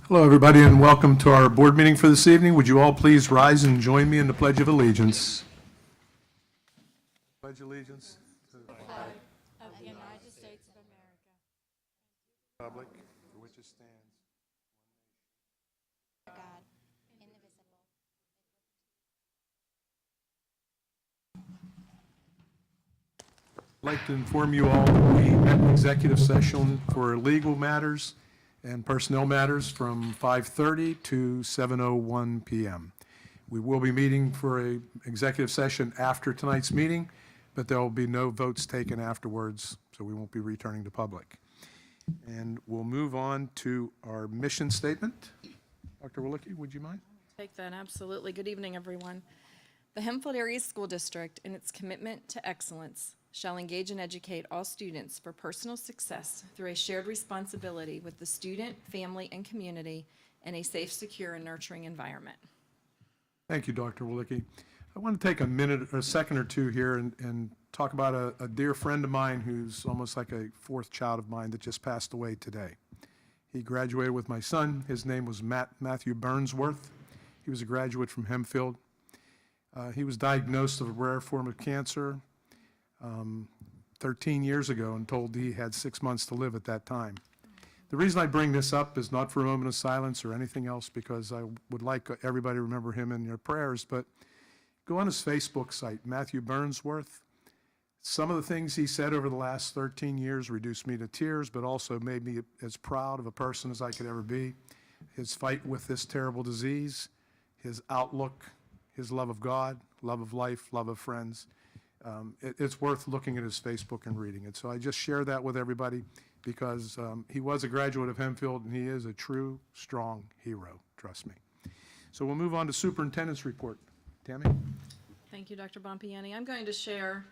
Hello, everybody, and welcome to our board meeting for this evening. Would you all please rise and join me in the Pledge of Allegiance? Pledge allegiance to the flag Of the United States of America. Republic for which it stands. God, indivisible. I'd like to inform you all that we had an executive session for legal matters and personnel matters from 5:30 to 7:01 p.m. We will be meeting for an executive session after tonight's meeting, but there will be no votes taken afterwards, so we won't be returning to public. And we'll move on to our mission statement. Dr. Willicke, would you mind? Take that, absolutely. Good evening, everyone. The Hempfield Area School District, in its commitment to excellence, shall engage and educate all students for personal success through a shared responsibility with the student, family, and community in a safe, secure, and nurturing environment. Thank you, Dr. Willicke. I want to take a second or two here and talk about a dear friend of mine who's almost like a fourth child of mine that just passed away today. He graduated with my son. His name was Matthew Burnsworth. He was a graduate from Hempfield. He was diagnosed with a rare form of cancer 13 years ago and told he had 6 months to live at that time. The reason I bring this up is not for a moment of silence or anything else, because I would like everybody to remember him in your prayers, but go on his Facebook site, Matthew Burnsworth. Some of the things he said over the last 13 years reduced me to tears, but also made me as proud of a person as I could ever be. His fight with this terrible disease, his outlook, his love of God, love of life, love of friends. It's worth looking at his Facebook and reading it. So I just share that with everybody because he was a graduate of Hempfield, and he is a true, strong hero, trust me. So we'll move on to superintendent's report. Tammy? Thank you, Dr. Bompiani. I'm going to share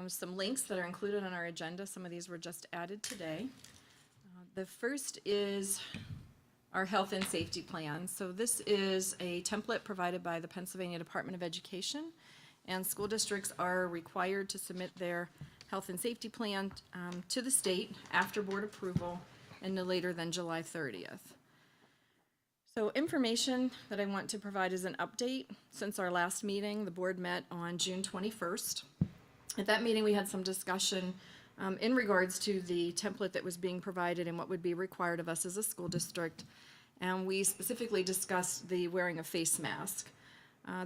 some links that are included on our agenda. Some of these were just added today. The first is our health and safety plan. So this is a template provided by the Pennsylvania Department of Education, and school districts are required to submit their health and safety plan to the state after board approval and no later than July 30th. So information that I want to provide is an update. Since our last meeting, the board met on June 21st. At that meeting, we had some discussion in regards to the template that was being provided and what would be required of us as a school district. And we specifically discussed the wearing a face mask.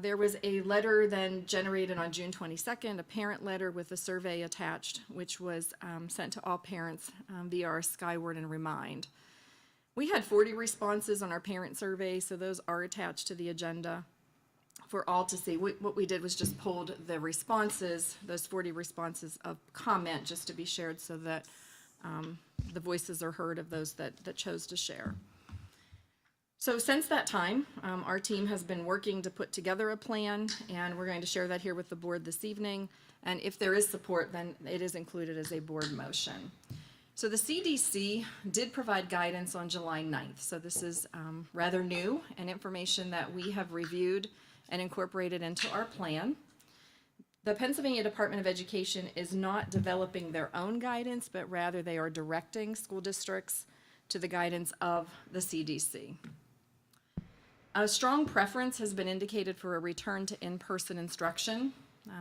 There was a letter then generated on June 22nd, a parent letter with a survey attached, which was sent to all parents via our Skyward and Remind. We had 40 responses on our parent survey, so those are attached to the agenda for all to see. What we did was just pulled the responses, those 40 responses of comment, just to be shared so that the voices are heard of those that chose to share. So since that time, our team has been working to put together a plan, and we're going to share that here with the board this evening. And if there is support, then it is included as a board motion. So the CDC did provide guidance on July 9th. So this is rather new and information that we have reviewed and incorporated into our plan. The Pennsylvania Department of Education is not developing their own guidance, but rather they are directing school districts to the guidance of the CDC. A strong preference has been indicated for a return to in-person instruction.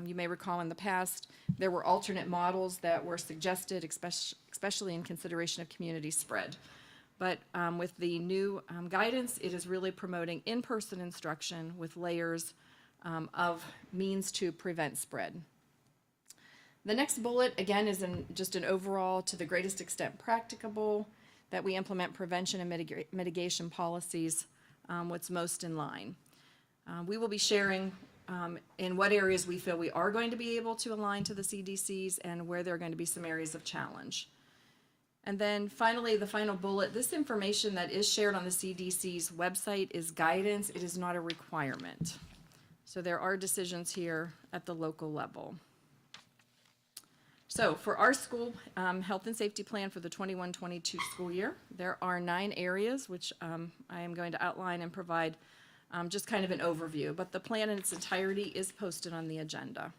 You may recall in the past, there were alternate models that were suggested, especially in consideration of community spread. But with the new guidance, it is really promoting in-person instruction with layers of means to prevent spread. The next bullet, again, is just an overall, to the greatest extent practicable, that we implement prevention and mitigation policies what's most in line. We will be sharing in what areas we feel we are going to be able to align to the CDC's and where there are going to be some areas of challenge. And then finally, the final bullet, this information that is shared on the CDC's website is guidance. It is not a requirement. So there are decisions here at the local level. So for our school health and safety plan for the 21-22 school year, there are 9 areas which I am going to outline and provide just kind of an overview, but the plan in its entirety is posted on the agenda.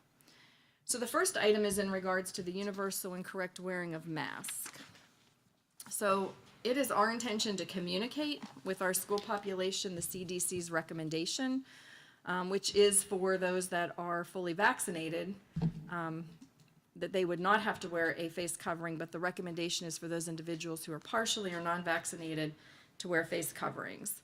So the first item is in regards to the universal and correct wearing of masks. So it is our intention to communicate with our school population the CDC's recommendation, which is for those that are fully vaccinated, that they would not have to wear a face covering, but the recommendation is for those individuals who are partially or non-vaccinated to wear face coverings.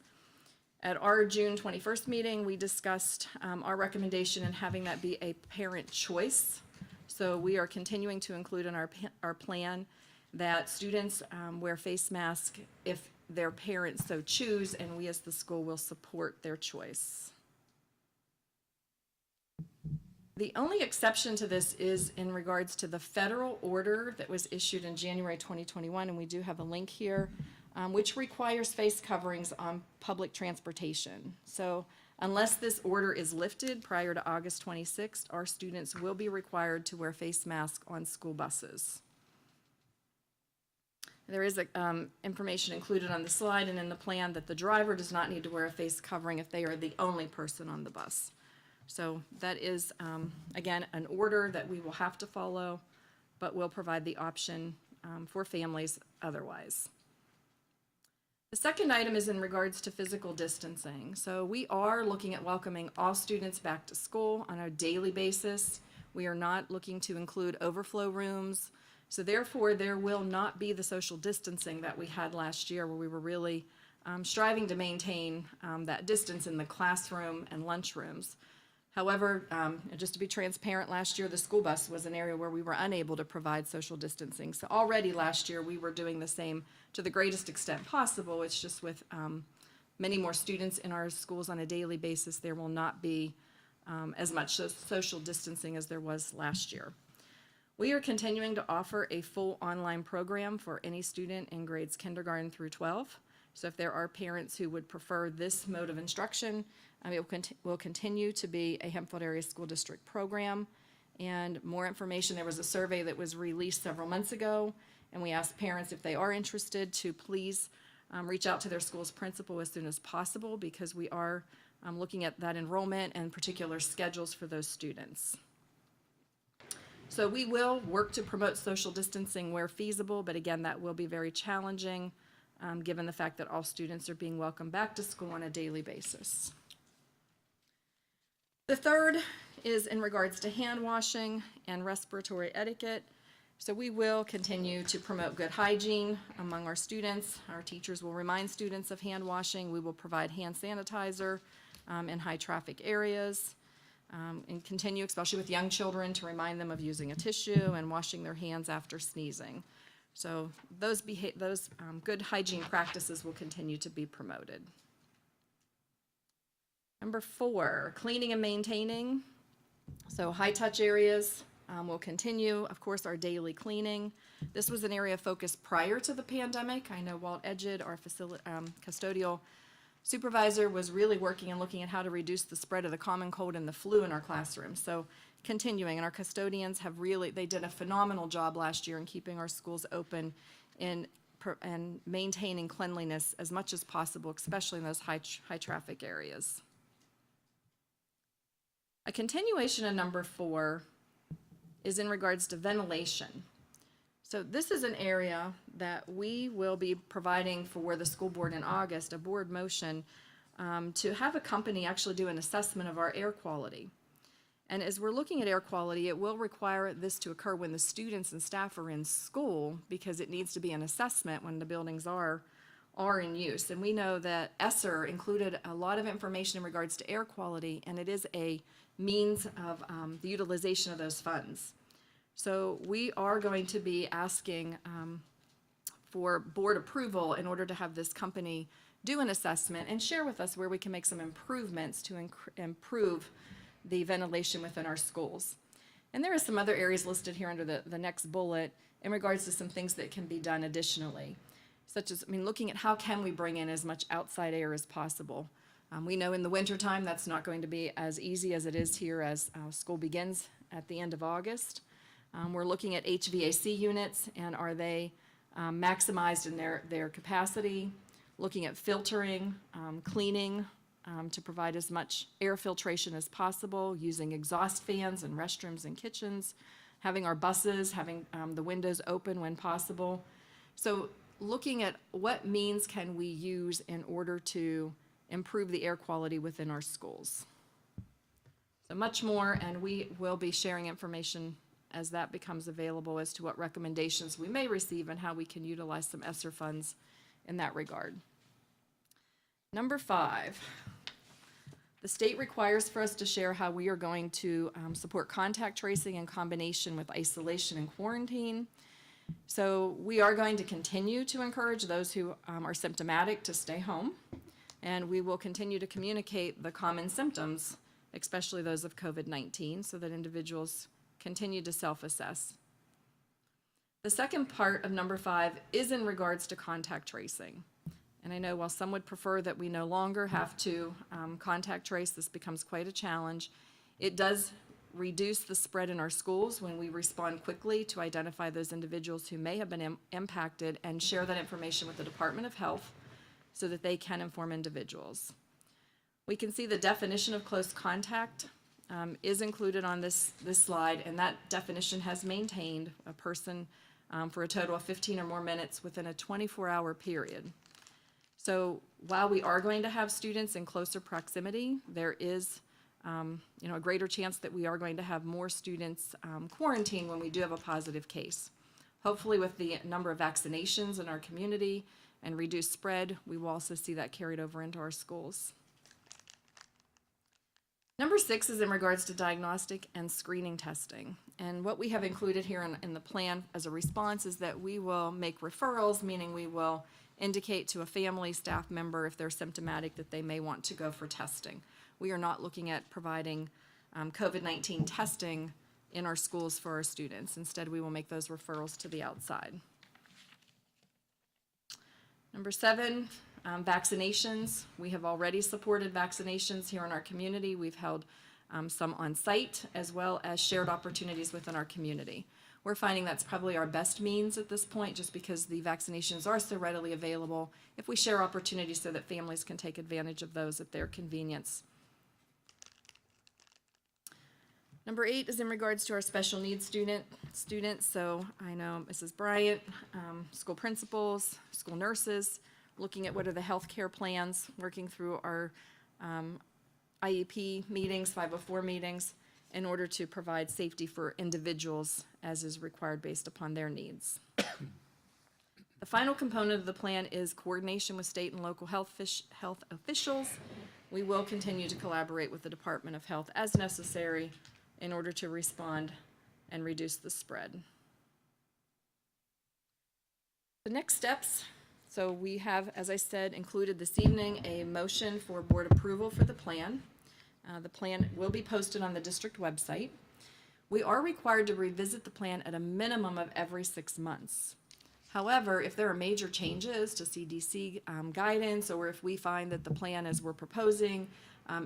At our June 21st meeting, we discussed our recommendation and having that be a parent choice. So we are continuing to include in our plan that students wear face masks if their parents so choose, and we as the school will support their choice. The only exception to this is in regards to the federal order that was issued in January 2021, and we do have a link here, which requires face coverings on public transportation. So unless this order is lifted prior to August 26th, our students will be required to wear face masks on school buses. There is information included on the slide and in the plan that the driver does not need to wear a face covering if they are the only person on the bus. So that is, again, an order that we will have to follow, but will provide the option for families otherwise. The second item is in regards to physical distancing. So we are looking at welcoming all students back to school on a daily basis. We are not looking to include overflow rooms. So therefore, there will not be the social distancing that we had last year, where we were really striving to maintain that distance in the classroom and lunchrooms. However, just to be transparent, last year the school bus was an area where we were unable to provide social distancing. So already last year we were doing the same to the greatest extent possible. It's just with many more students in our schools on a daily basis, there will not be as much social distancing as there was last year. We are continuing to offer a full online program for any student in grades kindergarten through 12. So if there are parents who would prefer this mode of instruction, it will continue to be a Hempfield Area School District program. And more information, there was a survey that was released several months ago, and we asked parents if they are interested to please reach out to their school's principal as soon as possible, because we are looking at that enrollment and particular schedules for those students. So we will work to promote social distancing where feasible, but again, that will be very challenging given the fact that all students are being welcomed back to school on a daily basis. The third is in regards to hand washing and respiratory etiquette. So we will continue to promote good hygiene among our students. Our teachers will remind students of hand washing. We will provide hand sanitizer in high traffic areas. And continue, especially with young children, to remind them of using a tissue and washing their hands after sneezing. So those good hygiene practices will continue to be promoted. Number 4, cleaning and maintaining. So high-touch areas will continue, of course, our daily cleaning. This was an area of focus prior to the pandemic. I know Walt Edged, our custodial supervisor, was really working and looking at how to reduce the spread of the common cold and the flu in our classrooms. So continuing, and our custodians have they did a phenomenal job last year in keeping our schools open and maintaining cleanliness as much as possible, especially in those high traffic areas. A continuation of number 4 is in regards to ventilation. So this is an area that we will be providing for the school board in August, a board motion to have a company actually do an assessment of our air quality. And as we're looking at air quality, it will require this to occur when the students and staff are in school, because it needs to be an assessment when the buildings are in use. And we know that ESSER included a lot of information in regards to air quality, and it is a means of the utilization of those funds. So we are going to be asking for board approval in order to have this company do an assessment and share with us where we can make some improvements to improve the ventilation within our schools. And there are some other areas listed here under the next bullet in regards to some things that can be done additionally, such as, looking at how can we bring in as much outside air as possible. We know in the wintertime that's not going to be as easy as it is here as school begins at the end of August. We're looking at HVAC units, and are they maximized in their capacity, looking at filtering, cleaning to provide as much air filtration as possible, using exhaust fans in restrooms and kitchens, having our buses, having the windows open when possible. So looking at what means can we use in order to improve the air quality within our schools. So much more, and we will be sharing information as that becomes available as to what recommendations we may receive and how we can utilize some ESSER funds in that regard. Number 5, the state requires for us to share how we are going to support contact tracing in combination with isolation and quarantine. So we are going to continue to encourage those who are symptomatic to stay home, and we will continue to communicate the common symptoms, especially those of COVID-19, so that individuals continue to self-assess. The second part of number 5 is in regards to contact tracing. And I know while some would prefer that we no longer have to contact trace, this becomes quite a challenge. It does reduce the spread in our schools when we respond quickly to identify those individuals who may have been impacted and share that information with the Department of Health so that they can inform individuals. We can see the definition of close contact is included on this slide, and that definition has maintained a person for a total of 15 or more minutes within a 24-hour period. So while we are going to have students in closer proximity, there is a greater chance that we are going to have more students quarantined when we do have a positive case. Hopefully with the number of vaccinations in our community and reduced spread, we will also see that carried over into our schools. Number 6 is in regards to diagnostic and screening testing. And what we have included here in the plan as a response is that we will make referrals, meaning we will indicate to a family, staff member, if they're symptomatic, that they may want to go for testing. We are not looking at providing COVID-19 testing in our schools for our students. Instead, we will make those referrals to the outside. Number 7, vaccinations. We have already supported vaccinations here in our community. We've held some on site as well as shared opportunities within our community. We're finding that's probably our best means at this point, just because the vaccinations are so readily available. If we share opportunities so that families can take advantage of those at their convenience. Number 8 is in regards to our special needs students. So I know Mrs. Bryant, school principals, school nurses, looking at what are the healthcare plans, working through our IEP meetings, 504 meetings, in order to provide safety for individuals as is required based upon their needs. The final component of the plan is coordination with state and local health officials. We will continue to collaborate with the Department of Health as necessary in order to respond and reduce the spread. The next steps, so we have, as I said, included this evening a motion for board approval for the plan. The plan will be posted on the district website. We are required to revisit the plan at a minimum of every 6 months. However, if there are major changes to CDC guidance, or if we find that the plan as we're proposing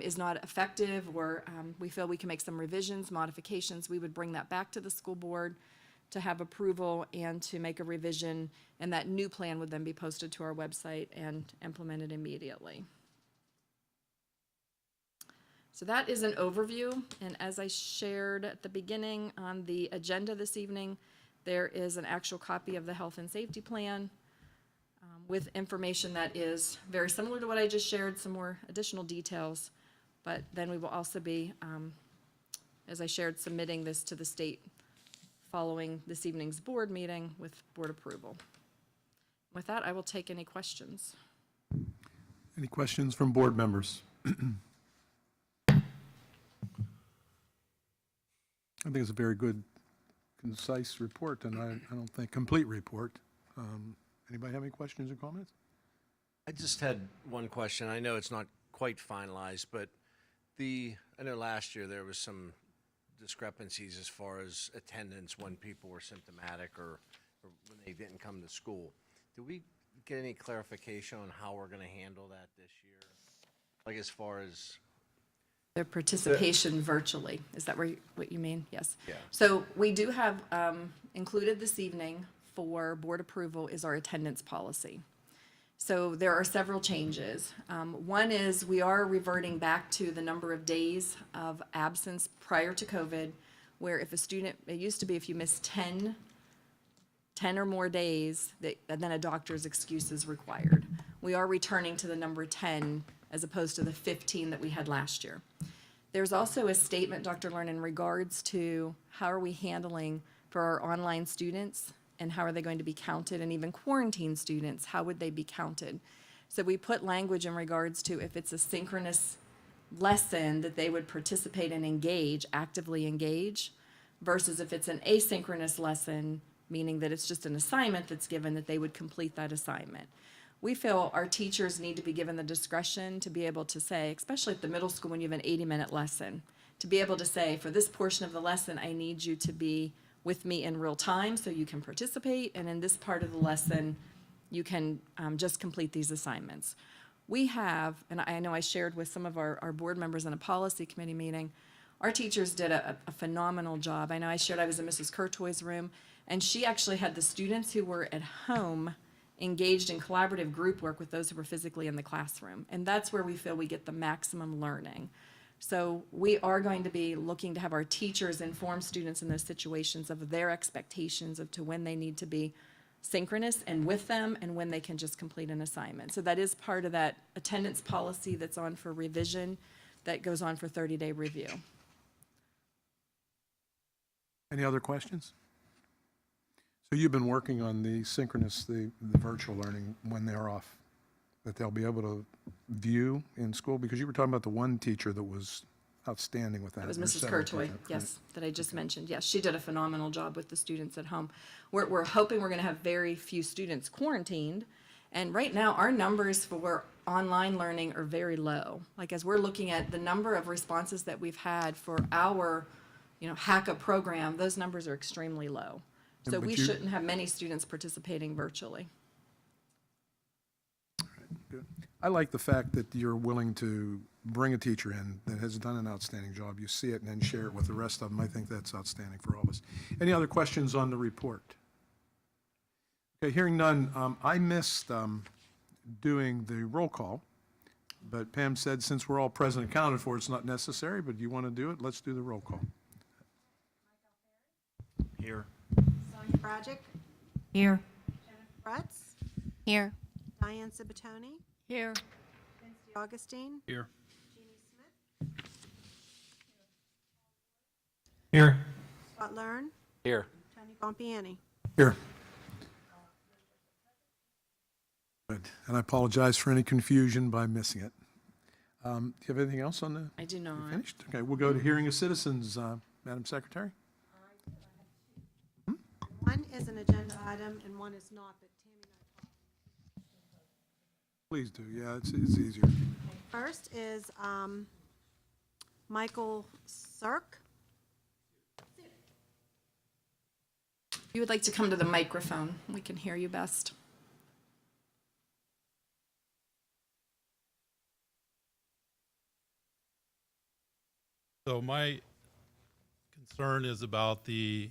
is not effective, or we feel we can make some revisions, modifications, we would bring that back to the school board to have approval and to make a revision, and that new plan would then be posted to our website and implemented immediately. So that is an overview, and as I shared at the beginning on the agenda this evening, there is an actual copy of the health and safety plan with information that is very similar to what I just shared, some more additional details, but then we will also be, as I shared, submitting this to the state following this evening's board meeting with board approval. With that, I will take any questions. Any questions from board members? I think it's a very good, concise report, and I don't think complete report. Anybody have any questions or comments? I just had one question. I know it's not quite finalized, but I know last year there was some discrepancies as far as attendance when people were symptomatic or when they didn't come to school. Did we get any clarification on how we're going to handle that this year? Like as far as Their participation virtually, is that what you mean? Yes. Yeah. So we do have included this evening for board approval is our attendance policy. So there are several changes. One is we are reverting back to the number of days of absence prior to COVID, where if a student, it used to be if you missed 10 or more days, then a doctor's excuse is required. We are returning to the number 10 as opposed to the 15 that we had last year. There's also a statement, Dr. Learn, in regards to how are we handling for our online students and how are they going to be counted, and even quarantine students, how would they be counted? So we put language in regards to if it's a synchronous lesson that they would participate and engage, actively engage, versus if it's an asynchronous lesson, meaning that it's just an assignment that's given, that they would complete that assignment. We feel our teachers need to be given the discretion to be able to say, especially at the middle school when you have an 80-minute lesson, to be able to say, for this portion of the lesson, I need you to be with me in real time so you can participate, and in this part of the lesson, you can just complete these assignments. We have, and I know I shared with some of our board members in a policy committee meeting, our teachers did a phenomenal job. I know I shared I was in Mrs. Courtois' room, and she actually had the students who were at home engaged in collaborative group work with those who were physically in the classroom. And that's where we feel we get the maximum learning. So we are going to be looking to have our teachers inform students in those situations of their expectations of to when they need to be synchronous and with them and when they can just complete an assignment. So that is part of that attendance policy that's on for revision that goes on for 30-day review. Any other questions? So you've been working on the synchronous, the virtual learning when they're off, that they'll be able to view in school? Because you were talking about the one teacher that was outstanding with that. That was There's Mrs. several Courtois, teachers, yes, that I just mentioned. Yes, she did a phenomenal job with the students at home. We're hoping we're going to have very few students quarantined. And right now, our numbers for online learning are very low. Like as we're looking at the number of responses that we've had for our, HACA program, those numbers are extremely low. So but we you- shouldn't have many students participating virtually. Good. I like the fact that you're willing to bring a teacher in that has done an outstanding job. You see it and then share it with the rest of them. I think that's outstanding for all of us. Any other questions on the report? Okay, hearing none, I missed doing the roll call, but Pam said since we're all present and accounted for, it's not necessary, but you want to do it? Let's do the roll call. Here. Sonia Brajic, Here. Rutz, Here. Diane Cibatoni, Here. Vince Augustine, Here. Jeannie Smith, Here. Scott Learn, Here. Tony Bompiani. Here. Good, and I apologize for any confusion by missing it. Do you have anything else on the? I do not. Finished? Okay, we'll go to hearing of citizens, Madam Secretary. One is an agenda item and one is not, but Tammy and I Please do, yeah, it's easier. First is Michael Cirque. If you would like to come to the microphone, we can hear you best. So my concern is about the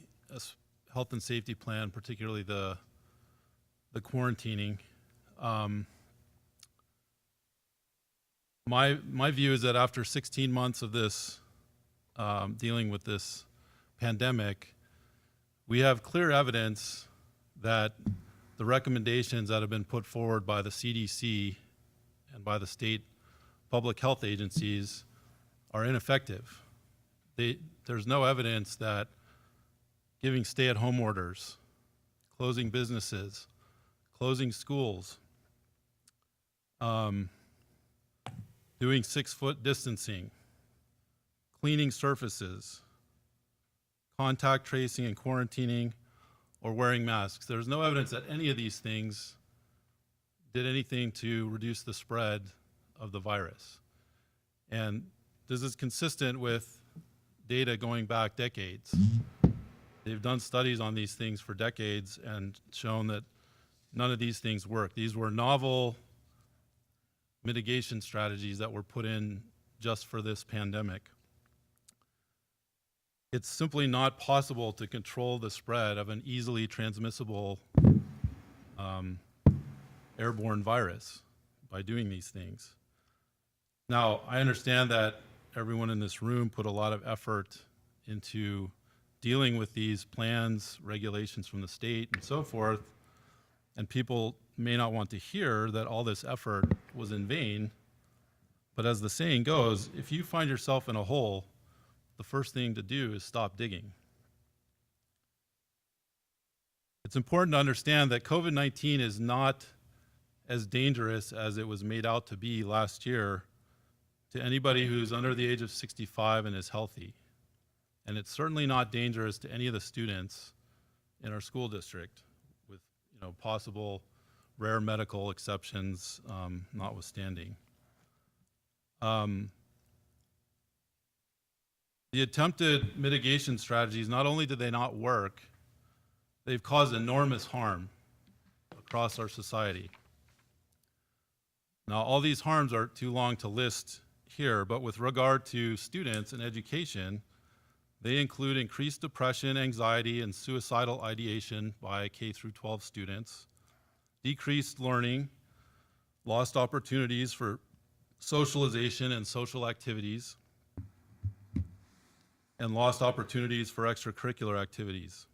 health and safety plan, particularly the quarantining. My view is that after 16 months of this, dealing with this pandemic, we have clear evidence that the recommendations that have been put forward by the CDC and by the state public health agencies are ineffective. There's no evidence that giving stay-at-home orders, closing businesses, closing schools, doing 6-foot distancing, cleaning surfaces, contact tracing and quarantining, or wearing masks. There's no evidence that any of these things did anything to reduce the spread of the virus. And this is consistent with data going back decades. They've done studies on these things for decades and shown that none of these things work. These were novel mitigation strategies that were put in just for this pandemic. It's simply not possible to control the spread of an easily transmissible airborne virus by doing these things. Now, I understand that everyone in this room put a lot of effort into dealing with these plans, regulations from the state, and so forth, and people may not want to hear that all this effort was in vain, but as the saying goes, if you find yourself in a hole, the first thing to do is stop digging. It's important to understand that COVID-19 is not as dangerous as it was made out to be last year to anybody who's under the age of 65 and is healthy. And it's certainly not dangerous to any of the students in our school district, with possible rare medical exceptions notwithstanding. The attempted mitigation strategies, not only did they not work, they've caused enormous harm across our society. Now, all these harms are too long to list here, but with regard to students and education, they include increased depression, anxiety, and suicidal ideation by K through 12 students, decreased learning, lost opportunities for socialization and social activities, and lost opportunities for extracurricular activities.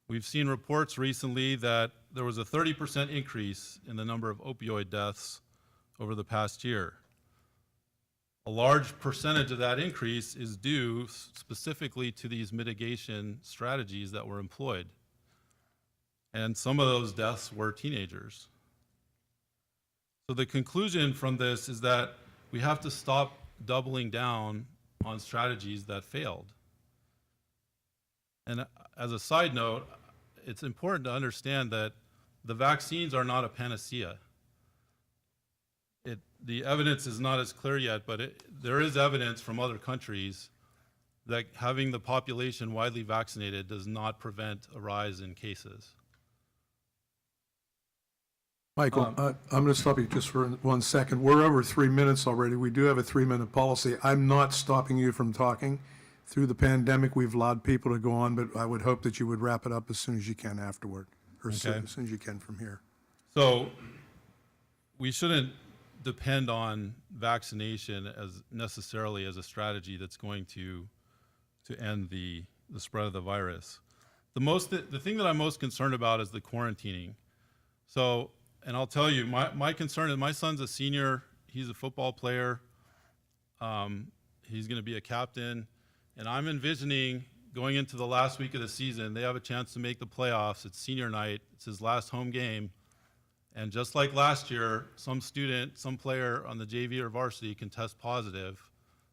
We've seen reports recently that there was a 30% increase in the number of opioid deaths over the past year. A large percentage of that increase is due specifically to these mitigation strategies that were employed. And some of those deaths were teenagers. So the conclusion from this is that we have to stop doubling down on strategies that failed. And as a side note, it's important to understand that the vaccines are not a panacea. The evidence is not as clear yet, but there is evidence from other countries that having the population widely vaccinated does not prevent a rise in cases. Michael, I'm going to stop you just for 1 second. We're over 3 minutes already. We do have a 3-minute policy. I'm not stopping you from talking. Through the pandemic, we've allowed people to go on, but I would hope that you would wrap it up as soon as you can afterward, or as soon as you can from here. So we shouldn't depend on vaccination as necessarily as a strategy that's going to end the spread of the virus. The thing that I'm most concerned about is the quarantining. So, and I'll tell you, my concern is my son's a senior, he's a football player, he's gonna be a captain, and I'm envisioning going into the last week of the season, they have a chance to make the playoffs, it's senior night, it's his last home game, and just like last year, some player on the JV or varsity can test positive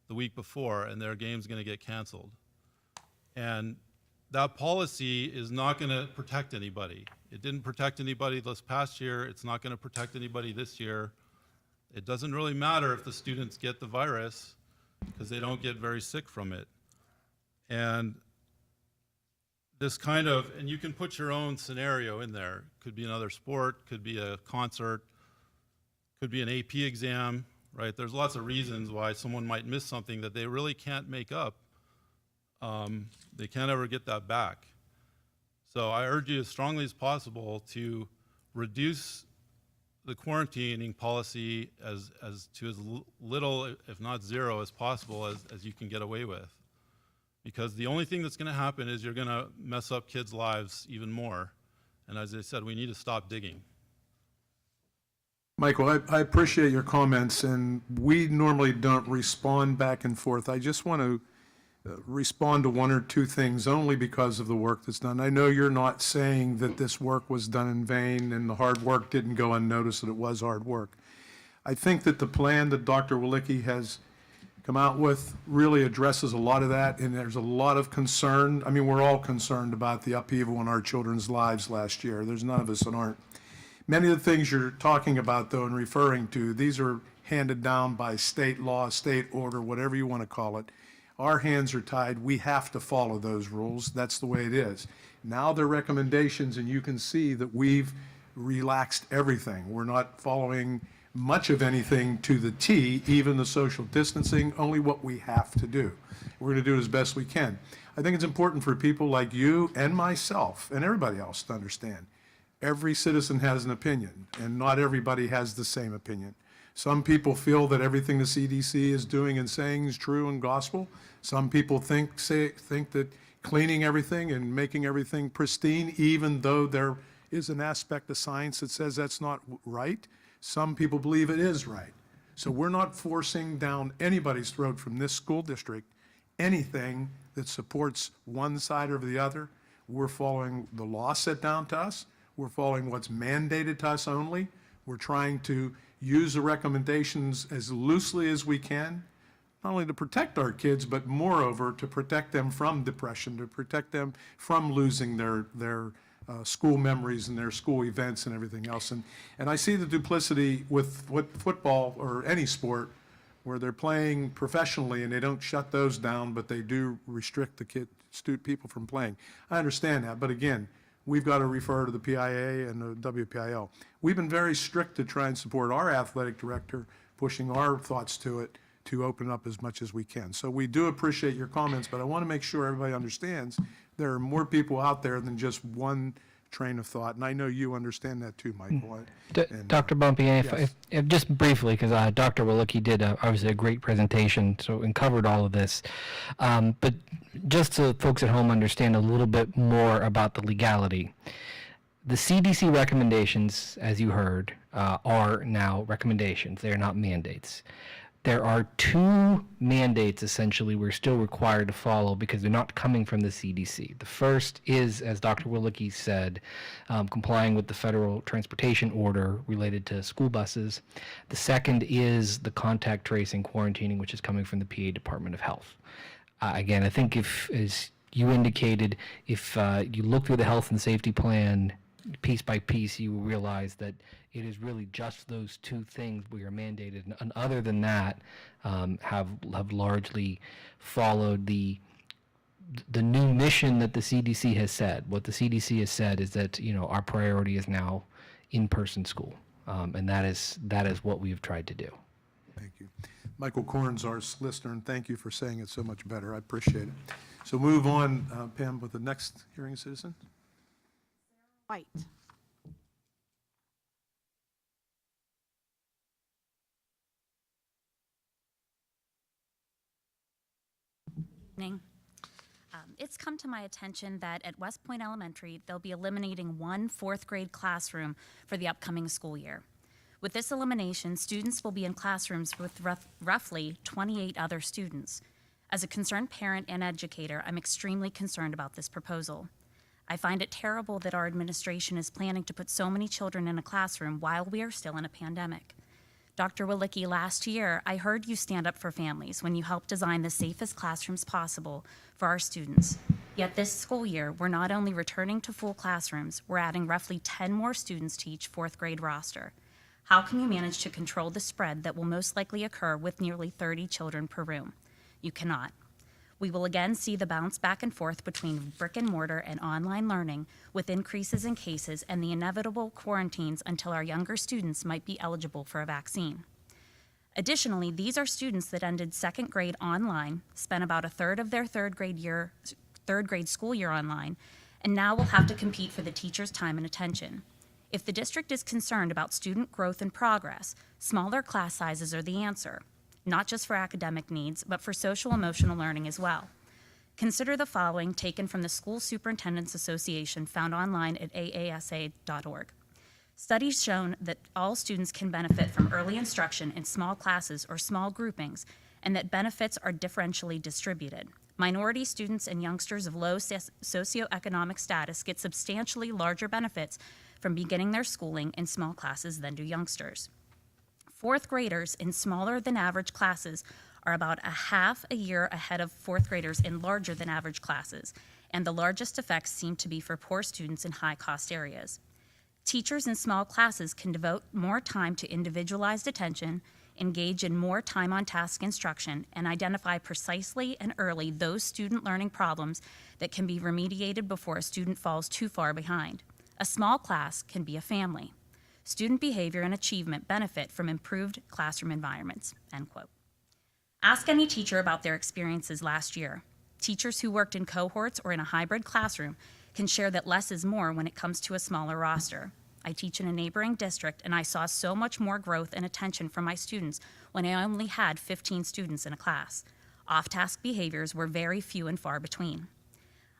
the week before and their game's gonna get canceled. And that policy is not gonna protect anybody. It didn't protect anybody this past year, it's not gonna protect anybody this year. It doesn't really matter if the students get the virus because they don't get very sick from it. And this kind of, and you can put your own scenario in there. Could be another sport, could be a concert, could be an AP exam, right? There's lots of reasons why someone might miss something that they really can't make up. They can't ever get that back. So I urge you as strongly as possible to reduce the quarantining policy as little, if not zero, as possible as you can get away with. Because the only thing that's going to happen is you're going to mess up kids' lives even more. And as I said, we need to stop digging. Michael, I appreciate your comments, and we normally don't respond back and forth. I just want to respond to 1 or 2 things only because of the work that's done. I know you're not saying that this work was done in vain and the hard work didn't go unnoticed, that it was hard work. I think that the plan that Dr. Walicki has come out with really addresses a lot of that, and there's a lot of concern. I mean, we're all concerned about the upheaval in our children's lives last year. There's none of us that aren't. Many of the things you're talking about, though, and referring to, these are handed down by state law, state order, whatever you want to call it. Our hands are tied. We have to follow those rules. That's the way it is. Now they're recommendations, and you can see that we've relaxed everything. We're not following much of anything to the T, even the social distancing, only what we have to do. We're going to do it as best we can. I think it's important for people like you and myself and everybody else to understand Every citizen has an opinion, and not everybody has the same opinion. Some people feel that everything the CDC is doing and saying is true and gospel. Some people think that cleaning everything and making everything pristine, even though there is an aspect of science that says that's not right, some people believe it is right. So we're not forcing down anybody's throat from this school district anything that supports one side or the other. We're following the law set down to us. We're following what's mandated to us only. We're trying to use the recommendations as loosely as we can, not only to protect our kids, but moreover, to protect them from depression, to protect them from losing their school memories and their school events and everything else. And I see the duplicity with football or any sport where they're playing professionally and they don't shut those down, but they do restrict the people from playing. I understand that, but again, we've got to refer to the PIA and the WPIL. We've been very strict to try and support our athletic director, pushing our thoughts to it to open up as much as we can. So we do appreciate your comments, but I want to make sure everybody understands there are more people out there than just one train of thought, and I know you understand that too, Michael. Dr. Bumpy, yes. if just briefly, because Dr. Walicki did obviously a great presentation, and covered all of this, but just so folks at home understand a little bit more about the legality. The CDC recommendations, as you heard, are now recommendations. They are not mandates. There are two mandates, essentially, we're still required to follow because they're not coming from the CDC. The first is, as Dr. Walicki said, complying with the federal transportation order related to school buses. The second is the contact tracing quarantining, which is coming from the PA Department of Health. Again, I think if, as you indicated, if you look through the health and safety plan piece by piece, you will realize that it is really just those two things we are mandated, and other than that, have largely followed the new mission that the CDC has said. What the CDC has said is that our priority is now in-person school, and that is what we have tried to do. Thank you. Michael Korn's our listener, and thank you for saying it so much better. I appreciate it. So move on, Pam, with the next hearing citizen. White. Evening. It's come to my attention that at West Point Elementary, they'll be eliminating one fourth grade classroom for the upcoming school year. With this elimination, students will be in classrooms with roughly 28 other students. As a concerned parent and educator, I'm extremely concerned about this proposal. I find it terrible that our administration is planning to put so many children in a classroom while we are still in a pandemic. Dr. Walicki, last year, I heard you stand up for families when you helped design the safest classrooms possible for our students. Yet this school year, we're not only returning to full classrooms, we're adding roughly 10 more students to each fourth grade roster. How can you manage to control the spread that will most likely occur with nearly 30 children per room? You cannot. We will again see the bounce back and forth between brick and mortar and online learning, with increases in cases and the inevitable quarantines until our younger students might be eligible for a vaccine. Additionally, these are students that ended second grade online, spent about a third of their third grade school year online, and now will have to compete for the teacher's time and attention. If the district is concerned about student growth and progress, smaller class sizes are the answer, not just for academic needs, but for social emotional learning as well. Consider the following, taken from the School Superintendents Association, found online at aasa.org. Studies shown that all students can benefit from early instruction in small classes or small groupings, and that benefits are differentially distributed. Minority students and youngsters of low socioeconomic status get substantially larger benefits from beginning their schooling in small classes than do youngsters. Fourth graders in smaller than average classes are about a half a year ahead of fourth graders in larger than average classes, and the largest effects seem to be for poor students in high-cost areas. Teachers in small classes can devote more time to individualized attention, engage in more time-on-task instruction, and identify precisely and early those student learning problems that can be remediated before a student falls too far behind. A small class can be a family. Student behavior and achievement benefit from improved classroom environments, end quote. Ask any teacher about their experiences last year. Teachers who worked in cohorts or in a hybrid classroom can share that less is more when it comes to a smaller roster. I teach in a neighboring district, and I saw so much more growth and attention from my students when I only had 15 students in a class. Off-task behaviors were very few and far between.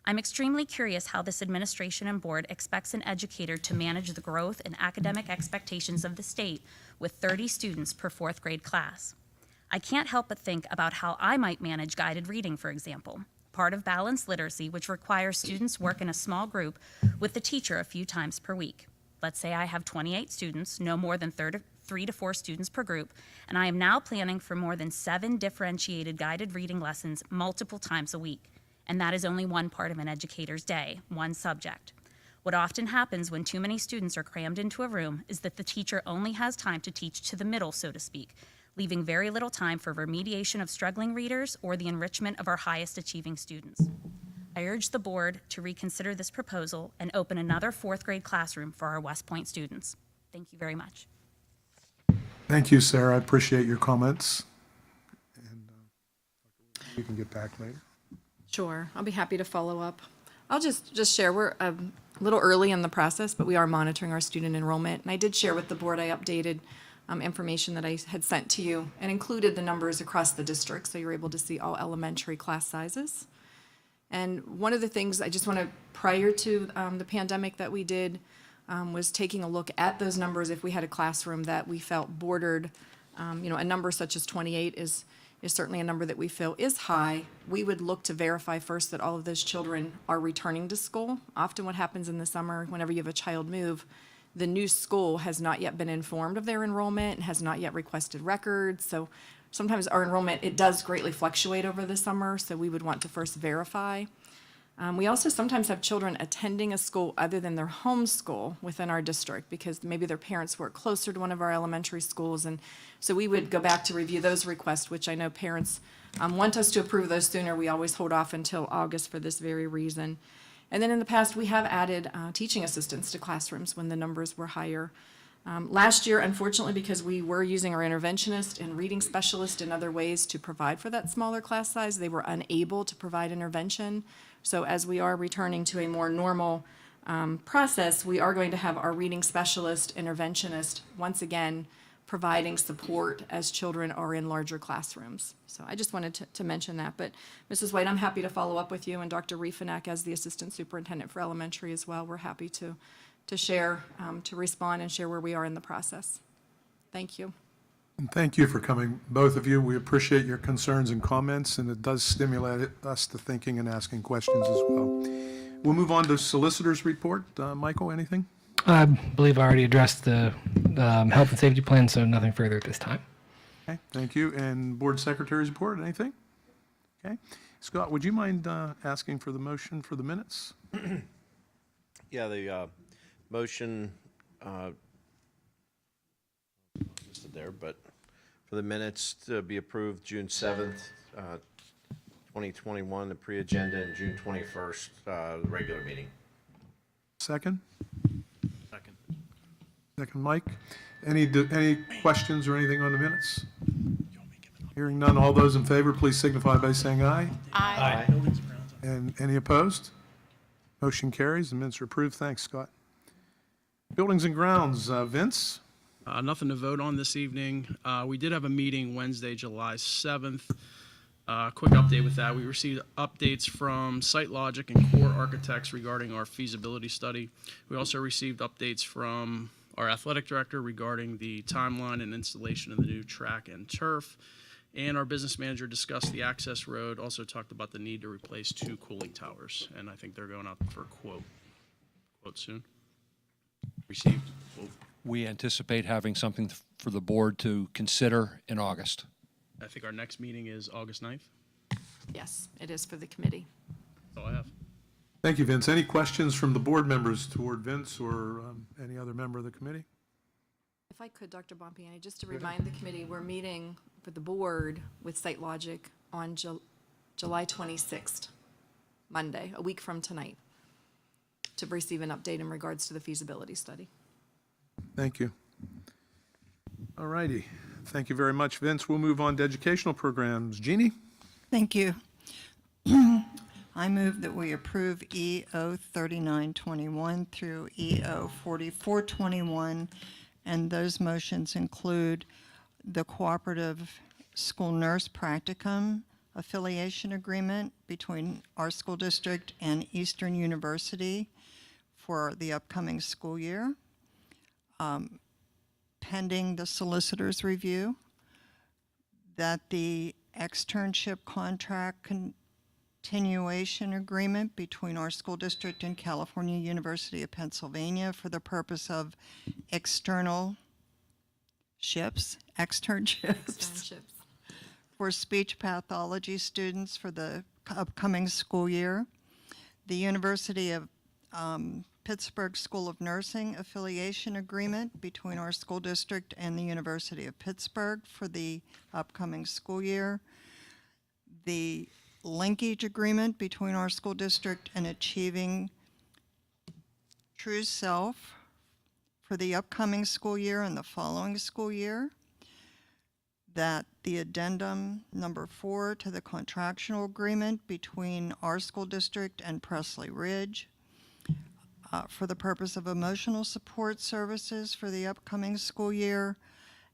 I'm extremely curious how this administration and board expects an educator to manage the growth and academic expectations of the state with 30 students per fourth grade class. I can't help but think about how I might manage guided reading, for example, part of balanced literacy, which requires students work in a small group with the teacher a few times per week. Let's say I have 28 students, no more than 3 to 4 students per group, and I am now planning for more than 7 differentiated guided reading lessons multiple times a week. And that is only one part of an educator's day, one subject. What often happens when too many students are crammed into a room is that the teacher only has time to teach to the middle, so to speak, leaving very little time for remediation of struggling readers or the enrichment of our highest achieving students. I urge the board to reconsider this proposal and open another fourth grade classroom for our West Point students. Thank you very much. Thank you, Sarah. I appreciate your comments. And we can get back later. Sure, I'll be happy to follow up. I'll just share, we're a little early in the process, but we are monitoring our student enrollment. And I did share with the board, I updated information that I had sent to you and included the numbers across the district, so you're able to see all elementary class sizes. And one of the things I just want to, prior to the pandemic that we did, was taking a look at those numbers. If we had a classroom that we felt bordered, a number such as 28 is certainly a number that we feel is high, we would look to verify first that all of those children are returning to school. Often what happens in the summer, whenever you have a child move, the new school has not yet been informed of their enrollment and has not yet requested records. So sometimes our enrollment, it does greatly fluctuate over the summer, so we would want to first verify. We also sometimes have children attending a school other than their home school within our district because maybe their parents work closer to one of our elementary schools. And so we would go back to review those requests, which I know parents want us to approve those sooner. We always hold off until August for this very reason. And then in the past, we have added teaching assistants to classrooms when the numbers were higher. Last year, unfortunately, because we were using our interventionist and reading specialist and other ways to provide for that smaller class size, they were unable to provide intervention. So as we are returning to a more normal process, we are going to have our reading specialist, interventionist, once again, providing support as children are in larger classrooms. So I just wanted to mention that. But Mrs. White, I'm happy to follow up with you, and Dr. Riefanak as the Assistant Superintendent for Elementary as well. We're happy to share, to respond and share where we are in the process. Thank you. And thank you for coming, both of you. We appreciate your concerns and comments, and it does stimulate us to thinking and asking questions as well. We'll move on to solicitor's report. Michael, anything? I believe I already addressed the health and safety plan, so nothing further at this time. Okay, thank you. And board secretary's report, anything? Okay. Scott, would you mind asking for the motion for the minutes? Yeah, the motion listed there, but for the minutes to be approved June 7th, 2021, the pre-agenda, and June 21st, the regular meeting. Second? Second, Mike. Any questions or anything on the minutes? Hearing none, all those in favor, please signify by saying aye. Aye. And any opposed? Motion carries. The minutes are approved. Thanks, Scott. Buildings and grounds, Vince? Nothing to vote on this evening. We did have a meeting Wednesday, July 7th. Quick update with that. We received updates from SiteLogic and Core Architects regarding our feasibility study. We also received updates from our athletic director regarding the timeline and installation of the new track and turf. And our business manager discussed the access road, also talked about the need to replace 2 cooling towers. And I think they're going out for a quote soon. Received. We anticipate having something for the board to consider in August. I think our next meeting is August 9th. Yes, it is for the committee. That's all I have. Thank you, Vince. Any questions from the board members toward Vince or any other member of the committee? If I could, Dr. Bompiani, just to remind the committee, we're meeting for the board with SiteLogic on July 26th, Monday, a week from tonight, to receive an update in regards to the feasibility study. Thank you. All righty. Thank you very much, Vince. We'll move on to educational programs. Jeannie? Thank you. I move that we approve EO 3921 through EO 4421, and those motions include the cooperative school nurse practicum affiliation agreement between our school district and Eastern University for the upcoming school year, pending the solicitor's review, that the externship contract continuation agreement between our school district and California University of Pennsylvania for the purpose of externships Internships. for speech pathology students for the upcoming school year. The University of Pittsburgh School of Nursing affiliation agreement between our school district and the University of Pittsburgh for the upcoming school year. The linkage agreement between our school district and Achieving True Self for the upcoming school year and the following school year. That the addendum number 4 to the contractual agreement between our school district and Presley Ridge for the purpose of emotional support services for the upcoming school year,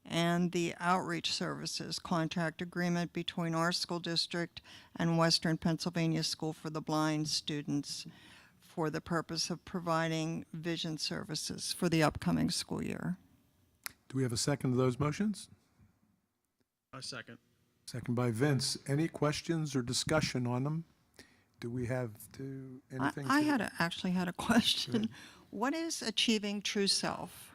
and the outreach services contract agreement between our school district and Western Pennsylvania School for the Blind students for the purpose of providing vision services for the upcoming school year. Do we have a second to those motions? I second. Second by Vince. Any questions or discussion on them? Do we have anything? I actually had a question. What is Achieving True Self?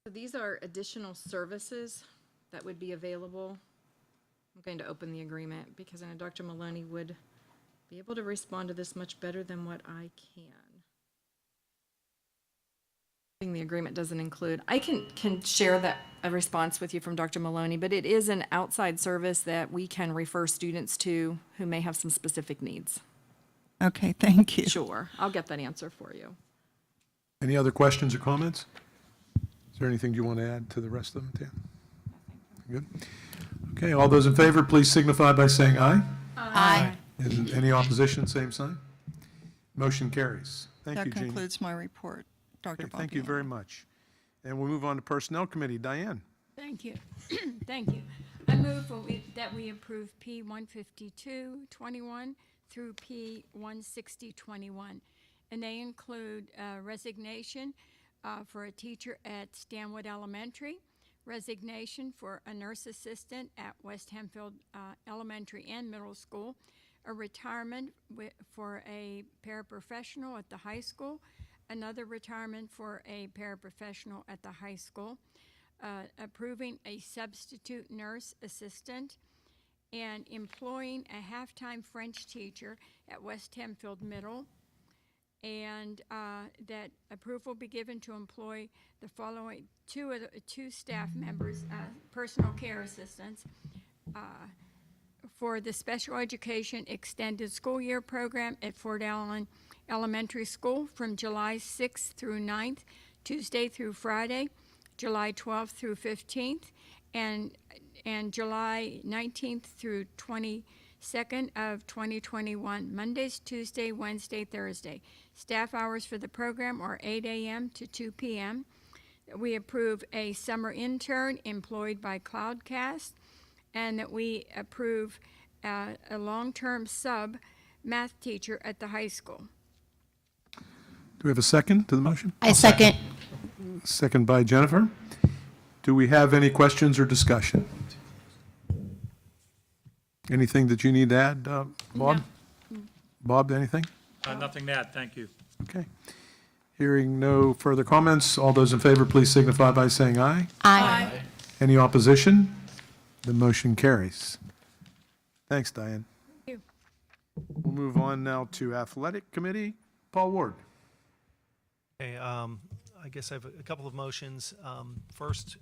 So these are additional services that would be available. I'm going to open the agreement because I know Dr. Maloney would be able to respond to this much better than what I can. The agreement doesn't include, I can share that a response with you from Dr. Maloney, but it is an outside service that we can refer students to who may have some specific needs. Okay, thank you. Sure, I'll get that answer for you. Any other questions or comments? Is there anything you want to add to the rest of them, Tam? Good. Okay, all those in favor, please signify by saying aye. Aye. And any opposition, same sign. Motion carries. Thank you, That Jeannie. concludes my report, Dr. Okay, thank you Bompiani. very much. And we'll move on to Personnel Committee. Diane? Thank you. Thank you. I move that we approve P 15221 through P 16021. And they include resignation for a teacher at Stanwood Elementary, resignation for a nurse assistant at West Hempfield Elementary and Middle School, a retirement for a paraprofessional at the high school, another retirement for a paraprofessional at the high school, approving a substitute nurse assistant, and employing a half-time French teacher at West Hempfield Middle, and that approval be given to employ the following two staff members, personal care assistants, for the special education extended school year program at Fort Allen Elementary School from July 6th through 9th, Tuesday through Friday, July 12th through 15th, and July 19th through 22nd of 2021, Mondays, Tuesday, Wednesday, Thursday. Staff hours for the program are 8 a.m. to 2 p.m. We approve a summer intern employed by Cloudcast, and that we approve a long-term sub math teacher at the high school. Do we have a second to the motion? I second. Second by Jennifer. Do we have any questions or discussion? Anything that you need to add, Bob? No. Bob, anything? Nothing to add, thank you. Okay. Hearing no further comments, all those in favor, please signify by saying aye. Aye. Any opposition? The motion carries. Thanks, Diane. Thank you. We'll move on now to Athletic Committee. Paul Ward. Okay, I guess I have a couple of motions. First,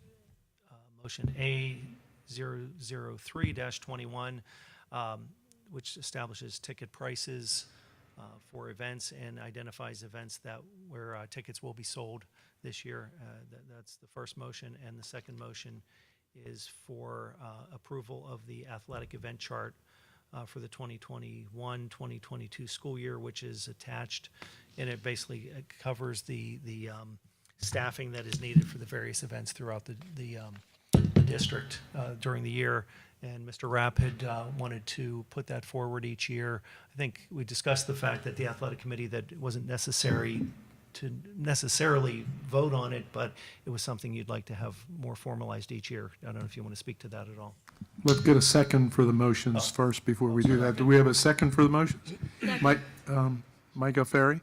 motion A003-21, which establishes ticket prices for events and identifies events where tickets will be sold this year. That's the first motion. And the second motion is for approval of the athletic event chart for the 2021-2022 school year, which is attached, and it basically covers the staffing that is needed for the various events throughout the district during the year. And Mr. Rapp had wanted to put that forward each year. I think we discussed the fact that the athletic committee, that it wasn't necessary to necessarily vote on it, but it was something you'd like to have more formalized each year. I don't know if you want to speak to that at all. Let's get a second for the motions first before we do that. Do we have a second for the motions? Mike, Mike O'Ferry?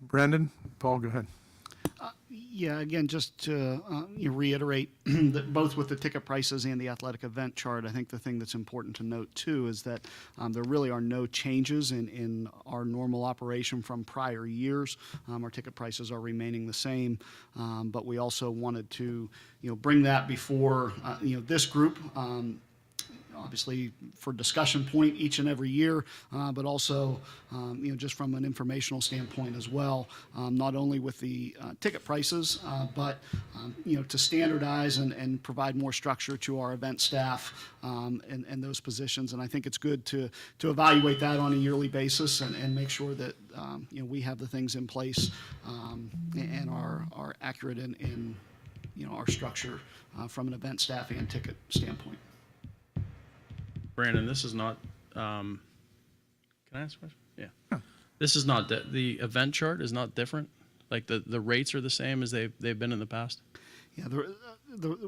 Brandon? Paul, go ahead. Yeah, again, just to reiterate that both with the ticket prices and the athletic event chart, I think the thing that's important to note too is that there really are no changes in our normal operation from prior years. Our ticket prices are remaining the same, but we also wanted to bring that before this group. Obviously for discussion point each and every year, but also just from an informational standpoint as well, not only with the ticket prices, but to standardize and provide more structure to our event staff and those positions. And I think it's good to evaluate that on a yearly basis and make sure that we have the things in place and are accurate in our structure from an event staff and ticket standpoint. Brandon, this is not, can I ask a question? Yeah. This is not, the event chart is not different? Like the rates are the same as they've been in the past? Yeah,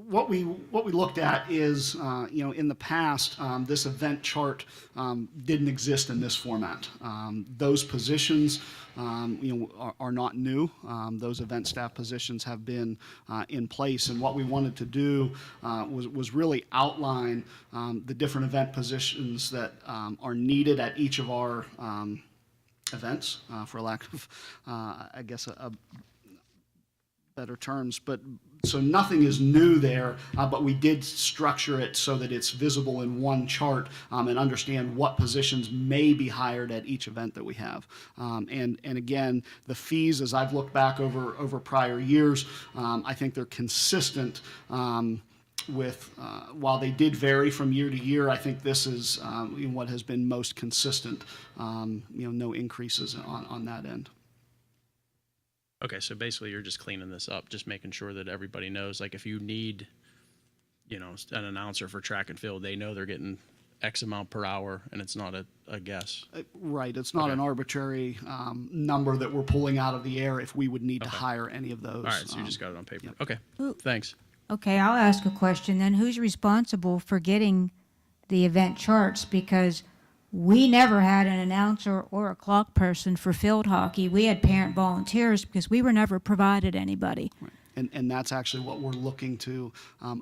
what we looked at is, in the past, this event chart didn't exist in this format. Those positions, are not new. Those event staff positions have been in place, and what we wanted to do was really outline the different event positions that are needed at each of our events, for lack of, I guess, a better terms, but so nothing is new there, but we did structure it so that it's visible in one chart and understand what positions may be hired at each event that we have. And again, the fees, as I've looked back over prior years, I think they're consistent with, while they did vary from year to year, I think this is what has been most consistent, no increases on that end. Okay, so basically you're just cleaning this up, just making sure that everybody knows, like if you need, an announcer for track and field, they know they're getting X amount per hour and it's not a guess. Right, it's not Okay. an arbitrary number that we're pulling out of the air if we would need to hire any of those. All right, so you just got it on paper. Okay, Ooh. thanks. Okay, I'll ask a question then. Who's responsible for getting the event charts? Because we never had an announcer or a clock person for field hockey. We had parent volunteers because we were never provided anybody. Right. And that's actually what we're looking to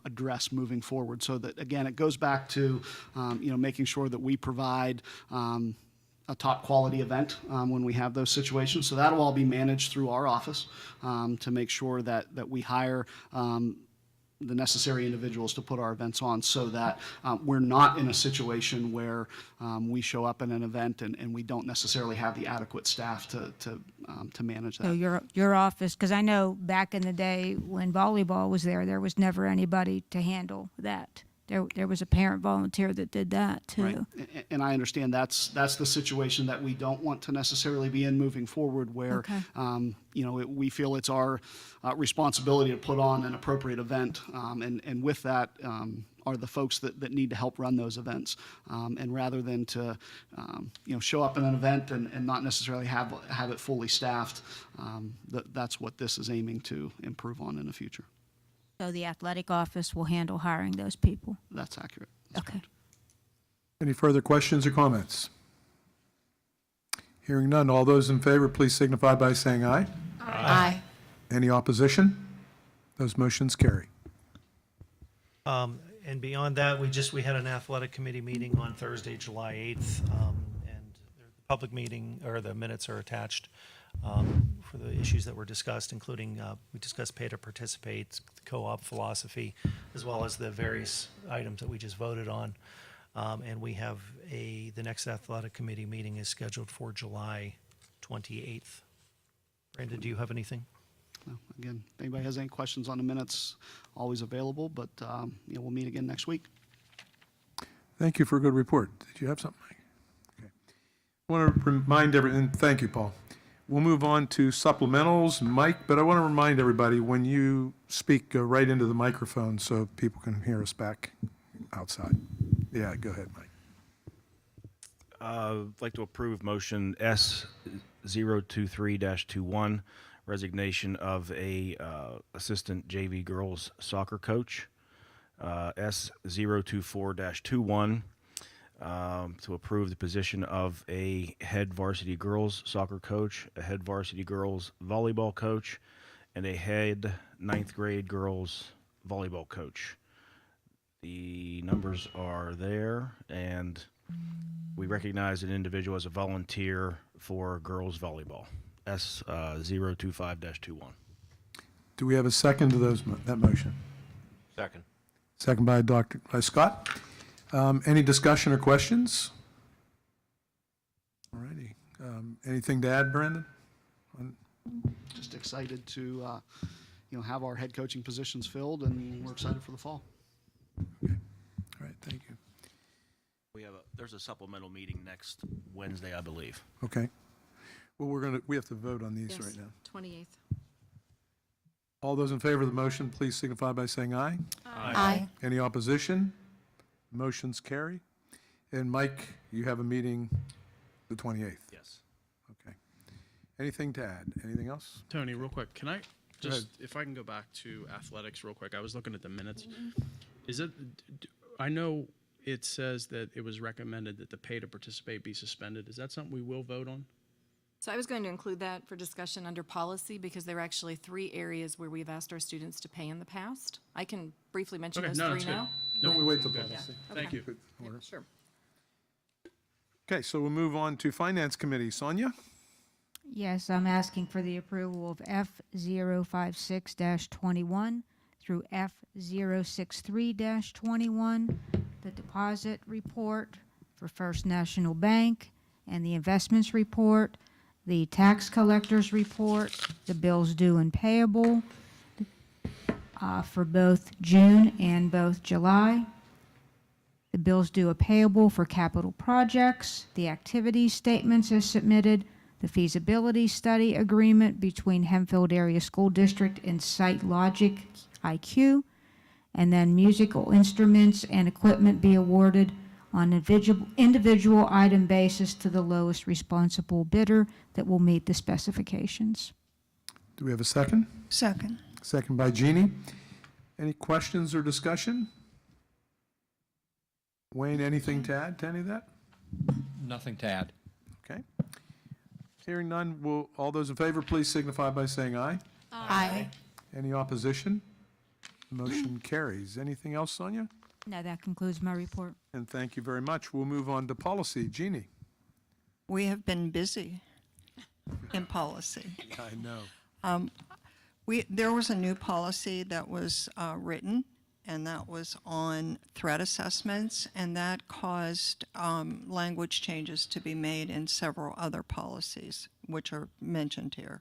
address moving forward. So that, again, it goes back to, making sure that we provide a top quality event when we have those situations. So that'll all be managed through our office to make sure that we hire the necessary individuals to put our events on, so that we're not in a situation where we show up in an event and we don't necessarily have the adequate staff to manage that. So your office, because I know back in the day when volleyball was there was never anybody to handle that. There was a parent volunteer that did that too. Right. And I understand that's the situation that we don't want to necessarily be in moving forward, where Okay. We feel it's our responsibility to put on an appropriate event, and with that are the folks that need to help run those events, and rather than to show up in an event and not necessarily have it fully staffed, that's what this is aiming to improve on in the future. So the athletic office will handle hiring those people. That's accurate. Okay. Any further questions or comments? Hearing none, all those in favor, please signify by saying aye. Aye. Any opposition? Those motions carry. And beyond that, we had an athletic committee meeting on Thursday, July 8th, and the public meeting, or the minutes are attached for the issues that were discussed, including we discussed pay to participate, co-op philosophy, as well as the various items that we just voted on. And we have the next athletic committee meeting is scheduled for July 28th. Brandon, do you have anything? No, again, if anybody has any questions on the minutes, always available, but we'll meet again next week. Thank you for a good report. Did you have something, Mike? Okay. I want to remind and thank you, Paul. We'll move on to supplementals, Mike, but I want to remind everybody, when you speak, go right into the microphone so people can hear us back outside. Yeah, go ahead, Mike. I'd like to approve motion S023-21, resignation of a assistant JV girls soccer coach. S024-21, to approve the position of a head varsity girls soccer coach, a head varsity girls volleyball coach, and a head 9th grade girls volleyball coach. The numbers are there, and we recognize an individual as a volunteer for girls volleyball. S025-21. Do we have a second to that motion? Second. Second by by Scott. Any discussion or questions? All righty. Anything to add, Brandon? Just excited to, have our head coaching positions filled, and we're excited for the fall. Okay. All right, thank you. There's a supplemental meeting next Wednesday, I believe. Okay. Well, we have to vote on these right now. 28th. All those in favor of the motion, please signify by saying aye. Aye. Any opposition? Motions carry. And Mike, you have a meeting the 28th. Yes. Okay. Anything to add? Anything else? Tony, real quick, can I ahead. just, if I can go back to athletics real quick, I was looking at the minutes. Is it, I know it says that it was recommended that the pay to participate be suspended. Is that something we will vote on? So I was going to include that for discussion under policy because there are actually 3 areas where we've asked our students to pay in the past. I can briefly mention Okay, those no, 3 that's good. now. No, we wait till Okay. policy. Thank you. Good order. Sure. Okay, so we'll move on to Finance Committee. Sonia? Yes, I'm asking for the approval of F056-21 through F063-21, the deposit report for First National Bank, and the investments report, the tax collector's report, the bills due and payable for both June and both July, the bills due and payable for capital projects, the activity statements as submitted, the feasibility study agreement between Hempfield Area School District and Site Logic IQ, and then musical instruments and equipment be awarded on individual item basis to the lowest responsible bidder that will meet the specifications. Do we have a second? Second. Second by Jeannie. Any questions or discussion? Wayne, anything to add to any of that? Nothing to add. Okay. Hearing none, will all those in favor please signify by saying aye. Aye. Any opposition? Motion carries. Anything else, Sonia? Now that concludes my report. And thank you very much. We'll move on to policy. Jeannie? We have been busy in policy. I know. There was a new policy that was written, and that was on threat assessments, and that caused language changes to be made in several other policies, which are mentioned here.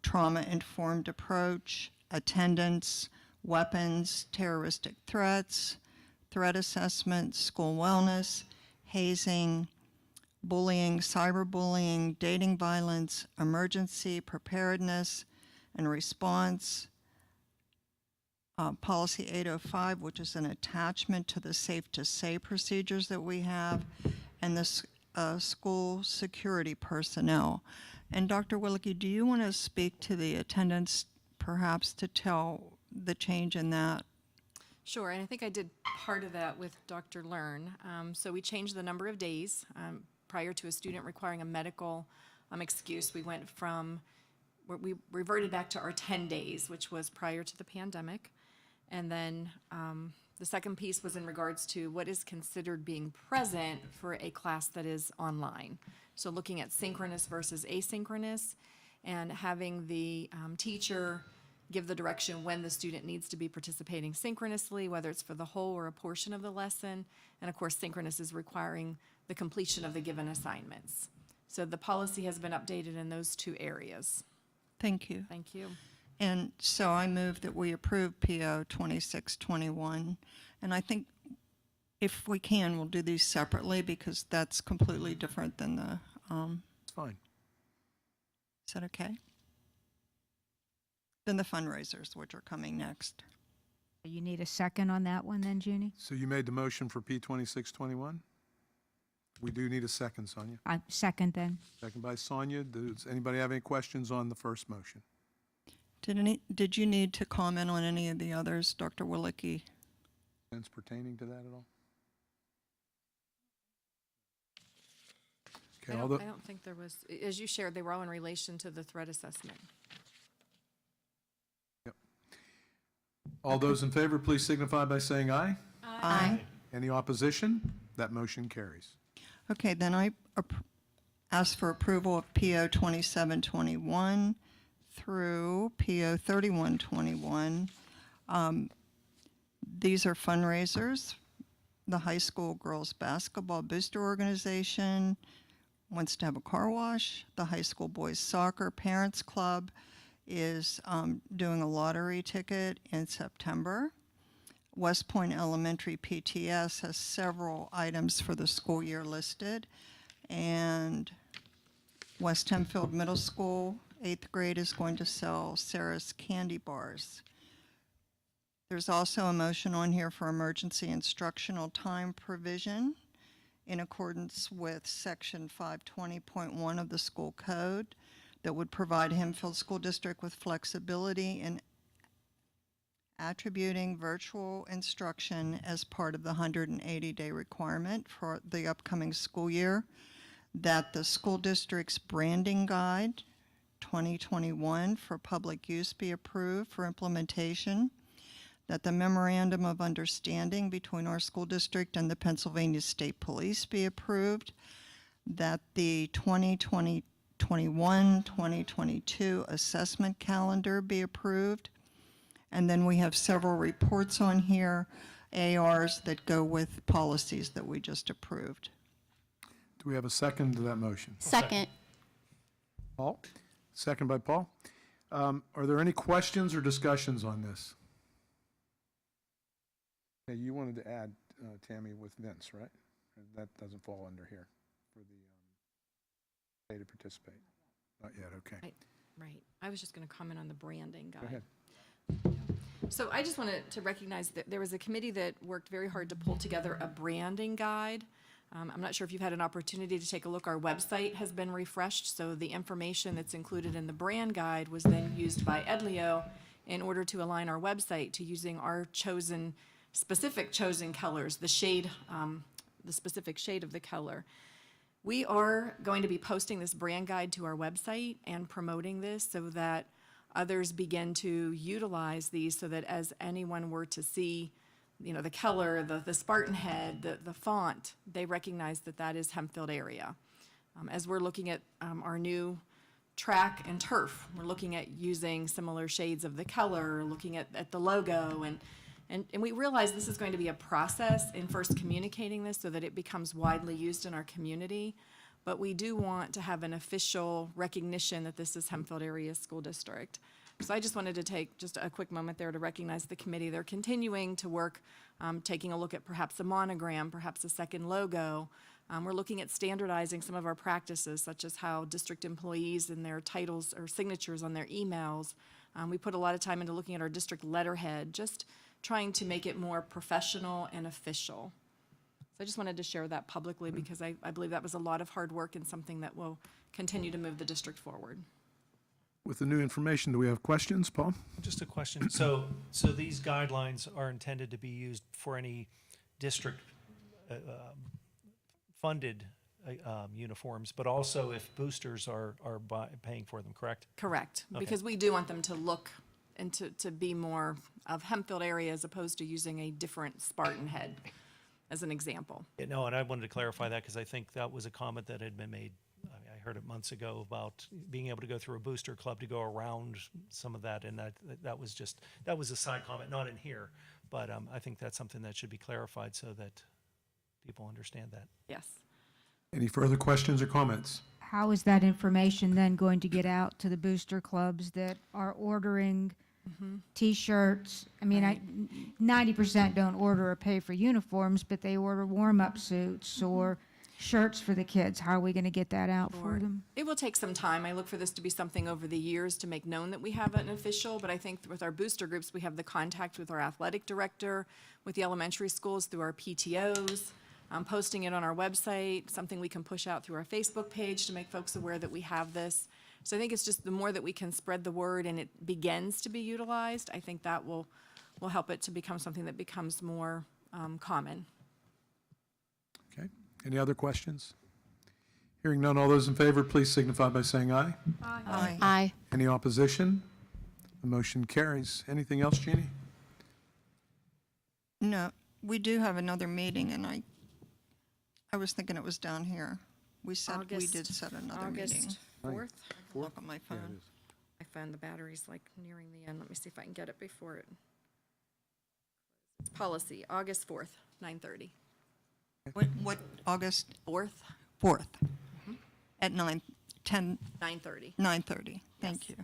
Trauma-informed approach, attendance, weapons, terroristic threats, threat assessment, school wellness, hazing, bullying, cyberbullying, dating violence, emergency preparedness and response, policy 805, which is an attachment to the safe to say procedures that we have, and the school security personnel. And Dr. Willicke, do you want to speak to the attendance, perhaps, to tell the change in that? Sure, and I think I did part of that with Dr. Learn. So we changed the number of days. Prior to a student requiring a medical excuse, we reverted back to our 10 days, which was prior to the pandemic. And then the second piece was in regards to what is considered being present for a class that is online. So looking at synchronous versus asynchronous, and having the teacher give the direction when the student needs to be participating synchronously, whether it's for the whole or a portion of the lesson. And of course, synchronous is requiring the completion of the given assignments. So the policy has been updated in those 2 areas. Thank you. Thank you. And so I move that we approve PO 2621. And I think If we can, we'll do these separately because that's completely different than the, It's fine. is that okay? Than the fundraisers, which are coming next. You need a second on that one then, Junie? So you made the motion for P2621? We do need a second, Sonia. I second then. Second by Sonia. Does anybody have any questions on the first motion? Did you need to comment on any of the others, Dr. Willicke? Comments pertaining to that at all? I Okay, don't, I don't think there was, as you shared, they were all in relation to the threat assessment. all those in favor, please signify by saying aye. Aye. Any opposition? That motion carries. Okay, then I ask for approval of PO 2721 through PO 3121. These are fundraisers. The high school girls basketball booster organization wants to have a car wash. The high school boys soccer parents club is doing a lottery ticket in September. West Point Elementary PTS has several items for the school year listed. And West Hempfield Middle School, 8th grade, is going to sell Sarah's candy bars. There's also a motion on here for emergency instructional time provision in accordance with section 520.1 of the school code that would provide Hempfield School District with flexibility in attributing virtual instruction as part of the 180-day requirement for the upcoming school year, that the school district's branding guide 2021 for public use be approved for implementation, that the memorandum of understanding between our school district and the Pennsylvania State Police be approved, that the 2021-2022 assessment calendar be approved, and then we have several reports on here, ARs that go with policies that we just approved. Do we have a second to that motion? Second. Paul? Second by Paul. Are there any questions or discussions on this? Okay, you wanted to add, Tammy, with Vince, right? That doesn't fall under here for the pay to participate. Not yet, okay. Right. I was just going to comment on the branding guide. Go ahead. So I just wanted to recognize that there was a committee that worked very hard to pull together a branding guide. I'm not sure if you've had an opportunity to take a look. Our website has been refreshed, so the information that's included in the brand guide was then used by Edleo in order to align our website to using our specific chosen colors, the shade, the specific shade of the color. We are going to be posting this brand guide to our website and promoting this so that others begin to utilize these, so that as anyone were to see, you know, the color, the Spartan head, the font, they recognize that that is Hempfield area. As we're looking at our new track and turf, we're looking at using similar shades of the color, looking at the logo, and we realize this is going to be a process in first communicating this so that it becomes widely used in our community. But we do want to have an official recognition that this is Hempfield Area School District. So I just wanted to take just a quick moment there to recognize the committee. They're continuing to work, taking a look at perhaps a monogram, perhaps a second logo. We're looking at standardizing some of our practices, such as how district employees and their titles or signatures on their emails. We put a lot of time into looking at our district letterhead, just trying to make it more professional and official. So I just wanted to share that publicly because I believe that was a lot of hard work and something that will continue to move the district forward. With the new information, do we have questions, Paul? Just a question. So these guidelines are intended to be used for any district funded uniforms, but also if boosters are paying for them, correct? Correct, Okay. because we do want them to look and to be more of Hempfield area as opposed to using a different Spartan head as an example. Yeah, no, and I wanted to clarify that because I think that was a comment that had been made. I heard it months ago about being able to go through a booster club to go around some of that, and that was a side comment, not in here, but I think that's something that should be clarified so that people understand that. Yes. Any further questions or comments? How is that information then going to get out to the booster clubs that are ordering T-shirts. I mean, 90% don't order or pay for uniforms, but they order warm-up suits or shirts for the kids. How are we going to get that out for them? It will take some time. I look for this to be something over the years to make known that we have an official, but I think with our booster groups, we have the contact with our athletic director, with the elementary schools through our PTOs, posting it on our website, something we can push out through our Facebook page to make folks aware that we have this. So I think it's just the more that we can spread the word and it begins to be utilized, I think that will help it to become something that becomes more common. Okay. Any other questions? Hearing none, all those in favor, please signify by saying aye. Aye. Aye. Any opposition? The motion carries. Anything else, Jeannie? No, we do have another meeting, and I was thinking it was down here. We did set another meeting. August 4th. Look on my phone. I found the battery's like nearing the end. Let me see if I can get it before it. It's policy, August 4th, 9:30. What, August 4th, 4th? At 9:30. 9:30. Thank you.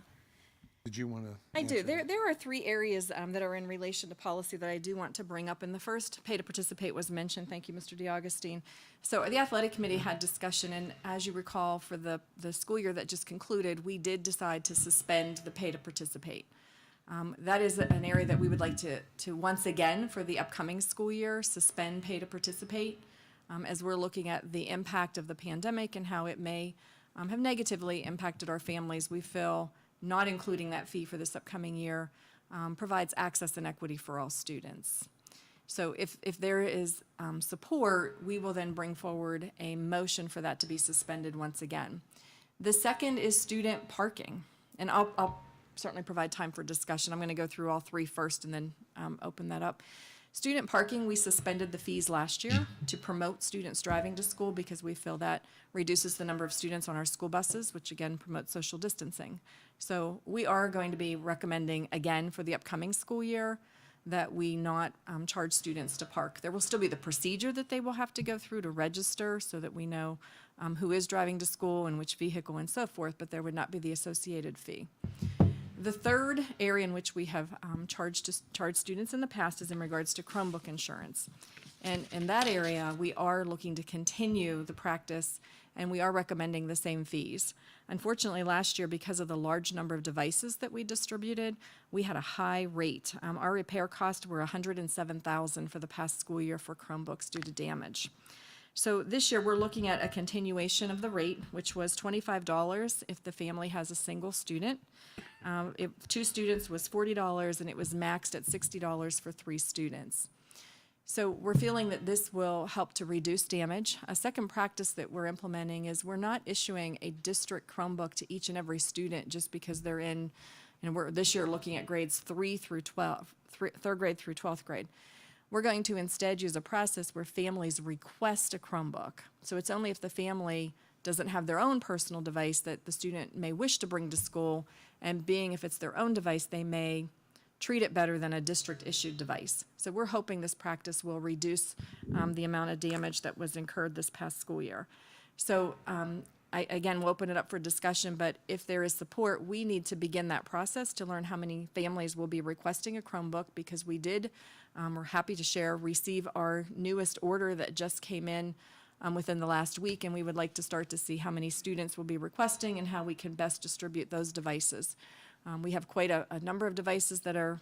Did you want to? I do. There are three areas that are in relation to policy that I do want to bring up. And the first, pay to participate, was mentioned. Thank you, Mr. DeAugustine. So the athletic committee had discussion, and as you recall, for the school year that just concluded, we did decide to suspend the pay to participate. That is an area that we would like to once again, for the upcoming school year, suspend pay to participate, as we're looking at the impact of the pandemic and how it may have negatively impacted our families. We feel not including that fee for this upcoming year provides access and equity for all students. So if there is support, we will then bring forward a motion for that to be suspended once again. The second is student parking, and I'll certainly provide time for discussion. I'm going to go through all three first and then open that up. Student parking, we suspended the fees last year to promote students driving to school because we feel that reduces the number of students on our school buses, which again promotes social distancing. So we are going to be recommending again for the upcoming school year that we not charge students to park. There will still be the procedure that they will have to go through to register so that we know who is driving to school and which vehicle and so forth, but there would not be the associated fee. The third area in which we have charged students in the past is in regards to Chromebook insurance. And in that area, we are looking to continue the practice, and we are recommending the same fees. Unfortunately, last year, because of the large number of devices that we distributed, we had a high rate. Our repair costs were $107,000 for the past school year for Chromebooks due to damage. So this year, we're looking at a continuation of the rate, which was $25 if the family has a single student. If two students was $40, and it was maxed at $60 for 3 students. So we're feeling that this will help to reduce damage. A second practice that we're implementing is we're not issuing a district Chromebook to each and every student just because they're in, and we're this year looking at grades 3 through 12, 3rd grade through 12th grade. We're going to instead use a process where families request a Chromebook. So it's only if the family doesn't have their own personal device that the student may wish to bring to school, and being if it's their own device, they may treat it better than a district-issued device. So we're hoping this practice will reduce the amount of damage that was incurred this past school year. So again, we'll open it up for discussion, but if there is support, we need to begin that process to learn how many families will be requesting a Chromebook, because we did, we're happy to share, receive our newest order that just came in within the last week, and we would like to start to see how many students will be requesting and how we can best distribute those devices. We have quite a number of devices that are,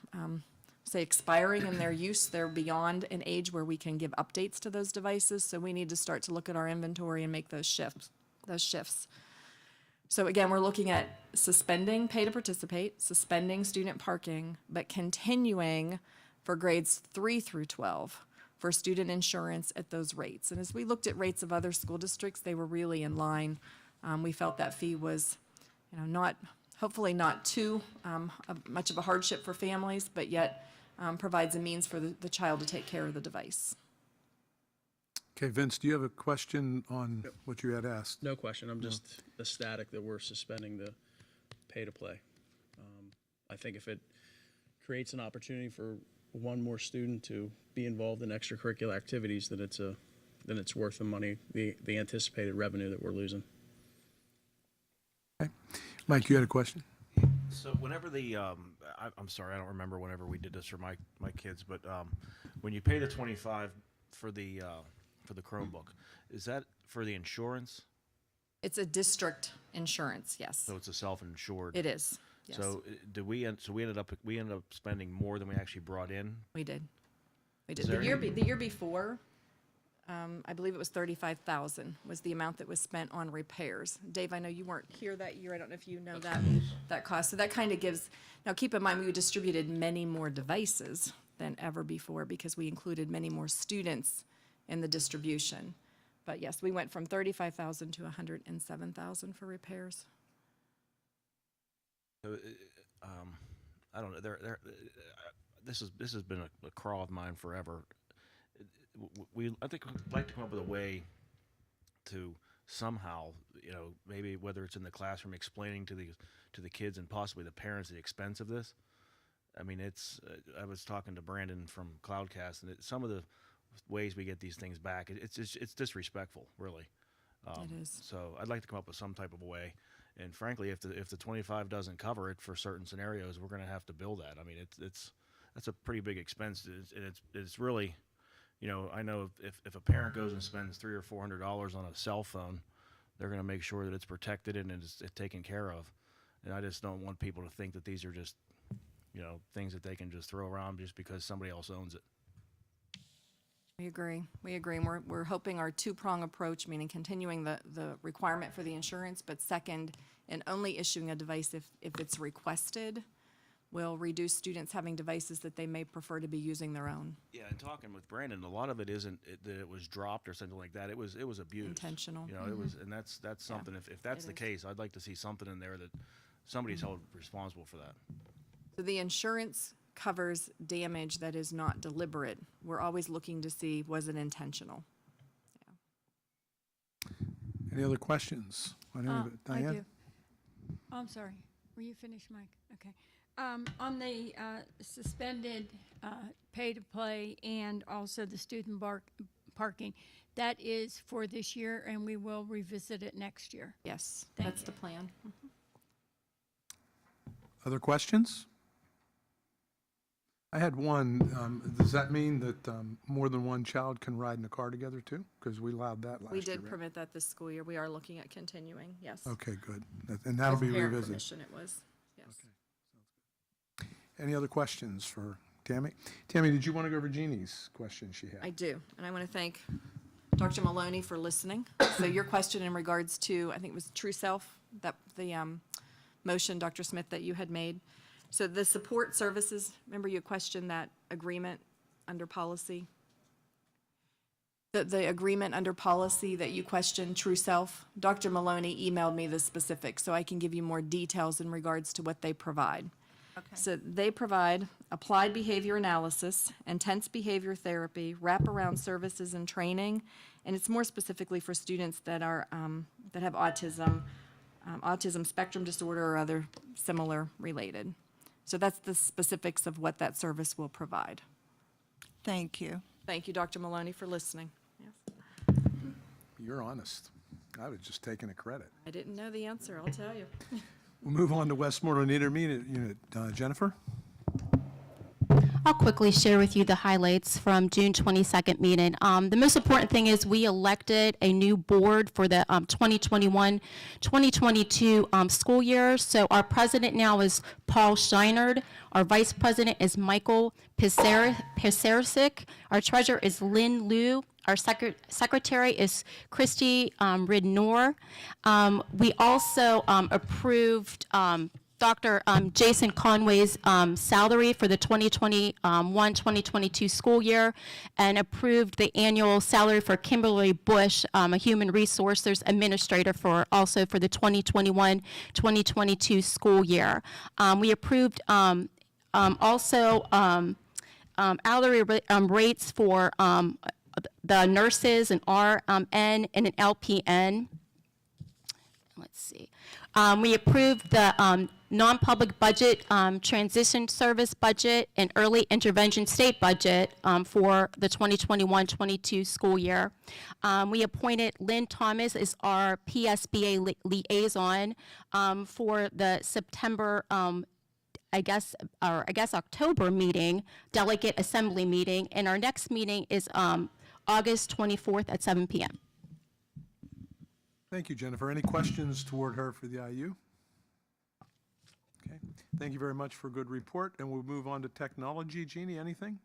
say, expiring in their use. They're beyond an age where we can give updates to those devices, so we need to start to look at our inventory and make those shifts. So again, we're looking at suspending pay to participate, suspending student parking, but continuing for grades 3 through 12 for student insurance at those rates. And as we looked at rates of other school districts, they were really in line. We felt that fee was, hopefully not too much of a hardship for families, but yet provides a means for the child to take care of the device. Okay, Vince, do you have a question on what you had asked? No question. I'm just ecstatic that we're suspending the pay to play. I think if it creates an opportunity for one more student to be involved in extracurricular activities, then it's worth the money, the anticipated revenue that we're losing. Okay. Mike, you had a question? So whenever I'm sorry, I don't remember whenever we did this for my kids, but when you pay the 25 for the Chromebook, is that for the insurance? It's a district insurance, yes. So it's a self-insured. It is, yes. So we ended up spending more than we actually brought in. We did. We Is did. there The year before, I believe it was 35,000 was the amount that was spent on repairs. Dave, I know you weren't here that year. I don't know if you know that cost. So that kind of gives, now keep in mind, we distributed many more devices than ever before because we included many more students in the distribution. But yes, we went from 35,000 to 107,000 for repairs. So, I don't know. This has been a crawl of mine forever. I think we'd like to come up with a way to somehow, maybe whether it's in the classroom, explaining to the kids and possibly the parents the expense of this. I mean, I was talking to Brandon from Cloudcast, and some of the ways we get these things back, it's disrespectful, really. It is. So I'd like to come up with some type of a way. And frankly, if the 25 doesn't cover it for certain scenarios, we're going to have to bill that. I mean, that's a pretty big expense. It's really, I know if a parent goes and spends $300 or $400 on a cell phone, they're going to make sure that it's protected and it's taken care of. And I just don't want people to think that these are just, things that they can just throw around just because somebody else owns it. We agree. And we're hoping our two-prong approach, meaning continuing the requirement for the insurance, but second, and only issuing a device if it's requested, will reduce students having devices that they may prefer to be using their own. Yeah, and talking with Brandon, a lot of it isn't that it was dropped or something like that. It was abused. Intentional. It was, and that's something. If that's the case, I'd like to see something in there that somebody's held responsible for that. So the insurance covers damage that is not deliberate. We're always looking to see, was it intentional? Any other questions? I Diane? do. Oh, I'm sorry. Were you finished, Mike? Okay. On the suspended pay-to-play and also the student parking, that is for this year, and we will revisit it next year. Yes, Thank that's you. the plan. Other questions? I had one. Does that mean that more than one child can ride in a car together too? Because we allowed that last year. We did right? permit that this school year. We are looking at continuing, yes. Okay, good. And that'll With be parent revisited. permission it was, yes. Any other questions for Tammy? Tammy, did you want to go over Jeannie's question she had? I do, and I want to thank Dr. Maloney for listening. So your question in regards to, I think it was True Self, that the motion, Dr. Smith, that you had made. So the support services, remember you questioned that agreement under policy? The agreement under policy that you questioned, True Self, Dr. Maloney emailed me the specifics, so I can give you more details in regards to what they provide. Okay. So they provide applied behavior analysis, intense behavior therapy, wraparound services and training, and it's more specifically for students that are that have autism, autism spectrum disorder or other similar related. So that's the specifics of what that service will provide. Thank you. Thank you, Dr. Maloney, for listening. Yes. You're honest. I was just taking a credit. I didn't know the answer, I'll tell you. We'll move on to Westmoreland Intermediate Unit. Jennifer? I'll quickly share with you the highlights from June 22nd meeting. The most important thing is we elected a new board for the 2021-2022 school year. So our president now is Paul Scheinerd. Our vice president is Michael Pisarczyk. Our treasurer is Lynn Liu. Our secretary is Christy Ridnor. We also approved Dr. Jason Conway's salary for the 2021-2022 school year, and approved the annual salary for Kimberly Bush, a human resources administrator, also for the 2021-2022 school year. We approved also hourly rates for the nurses, an RN and an LPN. Let's see. We approved the non-public budget, transition service budget, and early intervention state budget for the 2021-22 school year. We appointed Lynn Thomas as our PSBA liaison for the September October meeting, delegate assembly meeting, and our next meeting is August 24th at 7 p.m. Thank you, Jennifer. Any questions toward her for the IU? Okay, thank you very much for a good report, and we'll move on to technology. Jeannie, anything?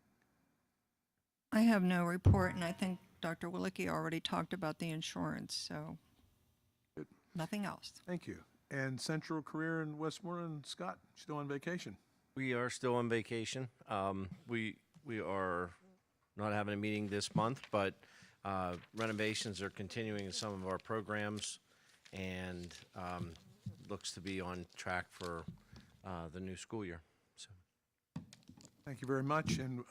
I have no report, and I think Dr. Willicke already talked about the insurance, so Good. nothing else. Thank you. And Central Career in Westmoreland, Scott, still on vacation? We are still on vacation. We are not having a meeting this month, but renovations are continuing in some of our programs, and looks to be on track for the new school year. So, Thank you very much, and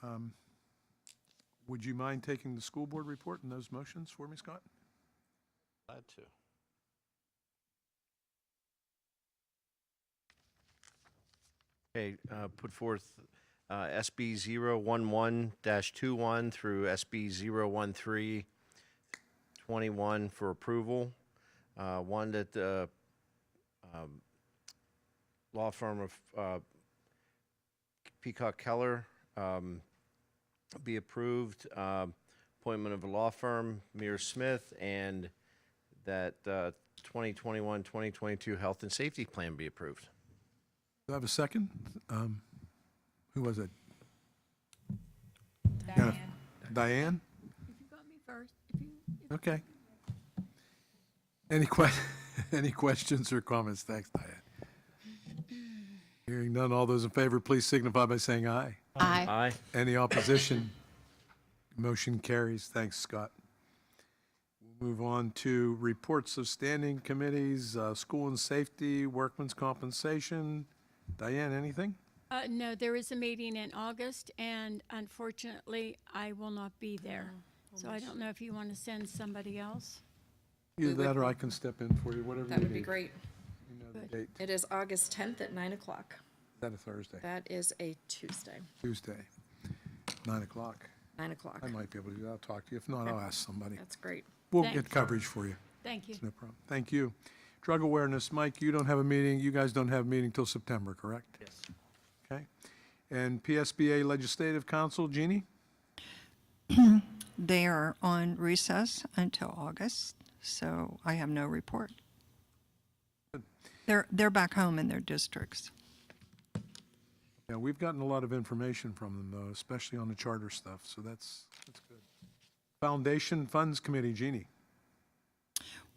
would you mind taking the school board report and those motions for me, Scott? glad to. Okay, put forth SB 011-21 through SB 013-21 for approval. One that the law firm of Peacock Keller be approved. Appointment of a law firm, Mears Smith, and that 2021-2022 health and safety plan be approved. Do I have a second? Who was it? Diane. Diane? If you got me first, Okay. Any questions or comments? Thanks, Diane. Hearing none, all those in favor, please signify by saying aye. Aye. Aye. Any opposition? Motion carries. Thanks, Scott. We'll move on to reports of standing committees, school and safety, workman's compensation. Diane, anything? No, there is a meeting in August, and unfortunately, I will not be there. So I don't know if you want to send somebody else. Either that or I can step in for you, whatever you need. That would be great. You know the Good. date. It is August 10th at 9 o'clock. Is that a Thursday? That is a Tuesday, Tuesday, 9 o'clock. 9 o'clock. I might be able to do that. I'll talk to you. If not, I'll ask somebody. That's great. We'll Thanks. get coverage for you. Thank you. It's no problem. Thank you. Drug awareness, Mike, you don't have a meeting, you guys don't have a meeting till September, correct? Yes. Okay. And PSBA Legislative Council, Jeannie? They are on recess until August, so I have no report. They're back home in their districts. Yeah, we've gotten a lot of information from them, though, especially on the charter stuff, so that's good. Foundation Funds Committee, Jeannie?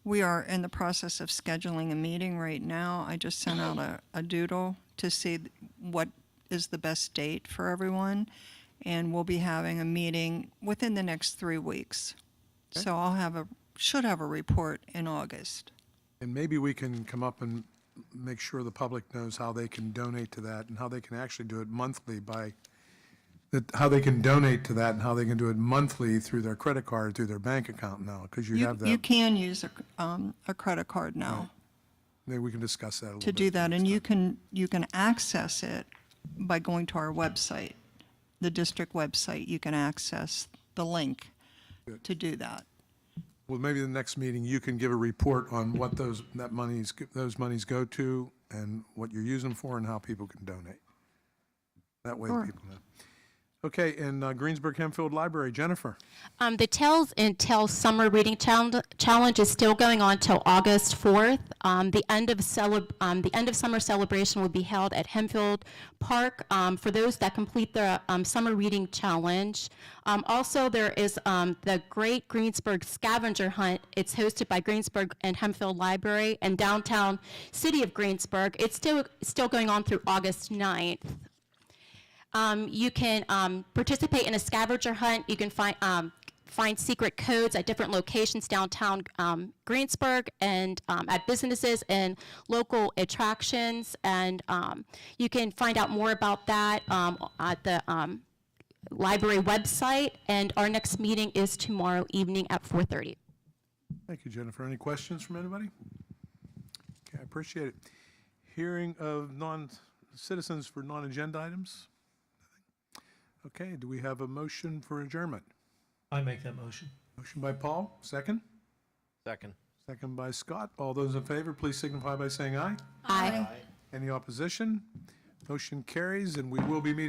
We are in the process of scheduling a meeting right now. I just sent out a doodle to see what is the best date for everyone, and we'll be having a meeting within the next 3 weeks. Okay. So should have a report in August. And maybe we can come up and make sure the public knows how they can donate to that and how they can actually do it monthly how they can donate to that and how they can do it monthly through their credit card, through their bank account now, because you have that. You can use a credit card now Maybe we can discuss that a little bit. to do that, and you can access it by going to our website, the district website. You can access the link Good. to do that. Well, maybe the next meeting, you can give a report on what those monies go to and what you're using them for and how people can donate. That way Sure. people know. Okay, and Greensburg Hempfield Library, Jennifer. The Tales and Tales Summer Reading Challenge is still going on till August 4th. The end of summer celebration will be held at Hempfield Park for those that complete the Summer Reading Challenge. Also, there is the Great Greensburg Scavenger Hunt. It's hosted by Greensburg and Hempfield Library and downtown city of Greensburg. It's still going on through August 9th. You can participate in a scavenger hunt. You can find secret codes at different locations downtown Greensburg and at businesses and local attractions. And you can find out more about that at the library website. And our next meeting is tomorrow evening at 4:30. Thank you, Jennifer. Any questions from anybody? Okay. I appreciate it. Hearing of citizens for non-agenda items? Okay, do we have a motion for adjournment? I make that motion. Motion by Paul, second. Second. Second by Scott. All those in favor, please signify by saying aye. Aye. Any opposition? Motion carries, and we will be meeting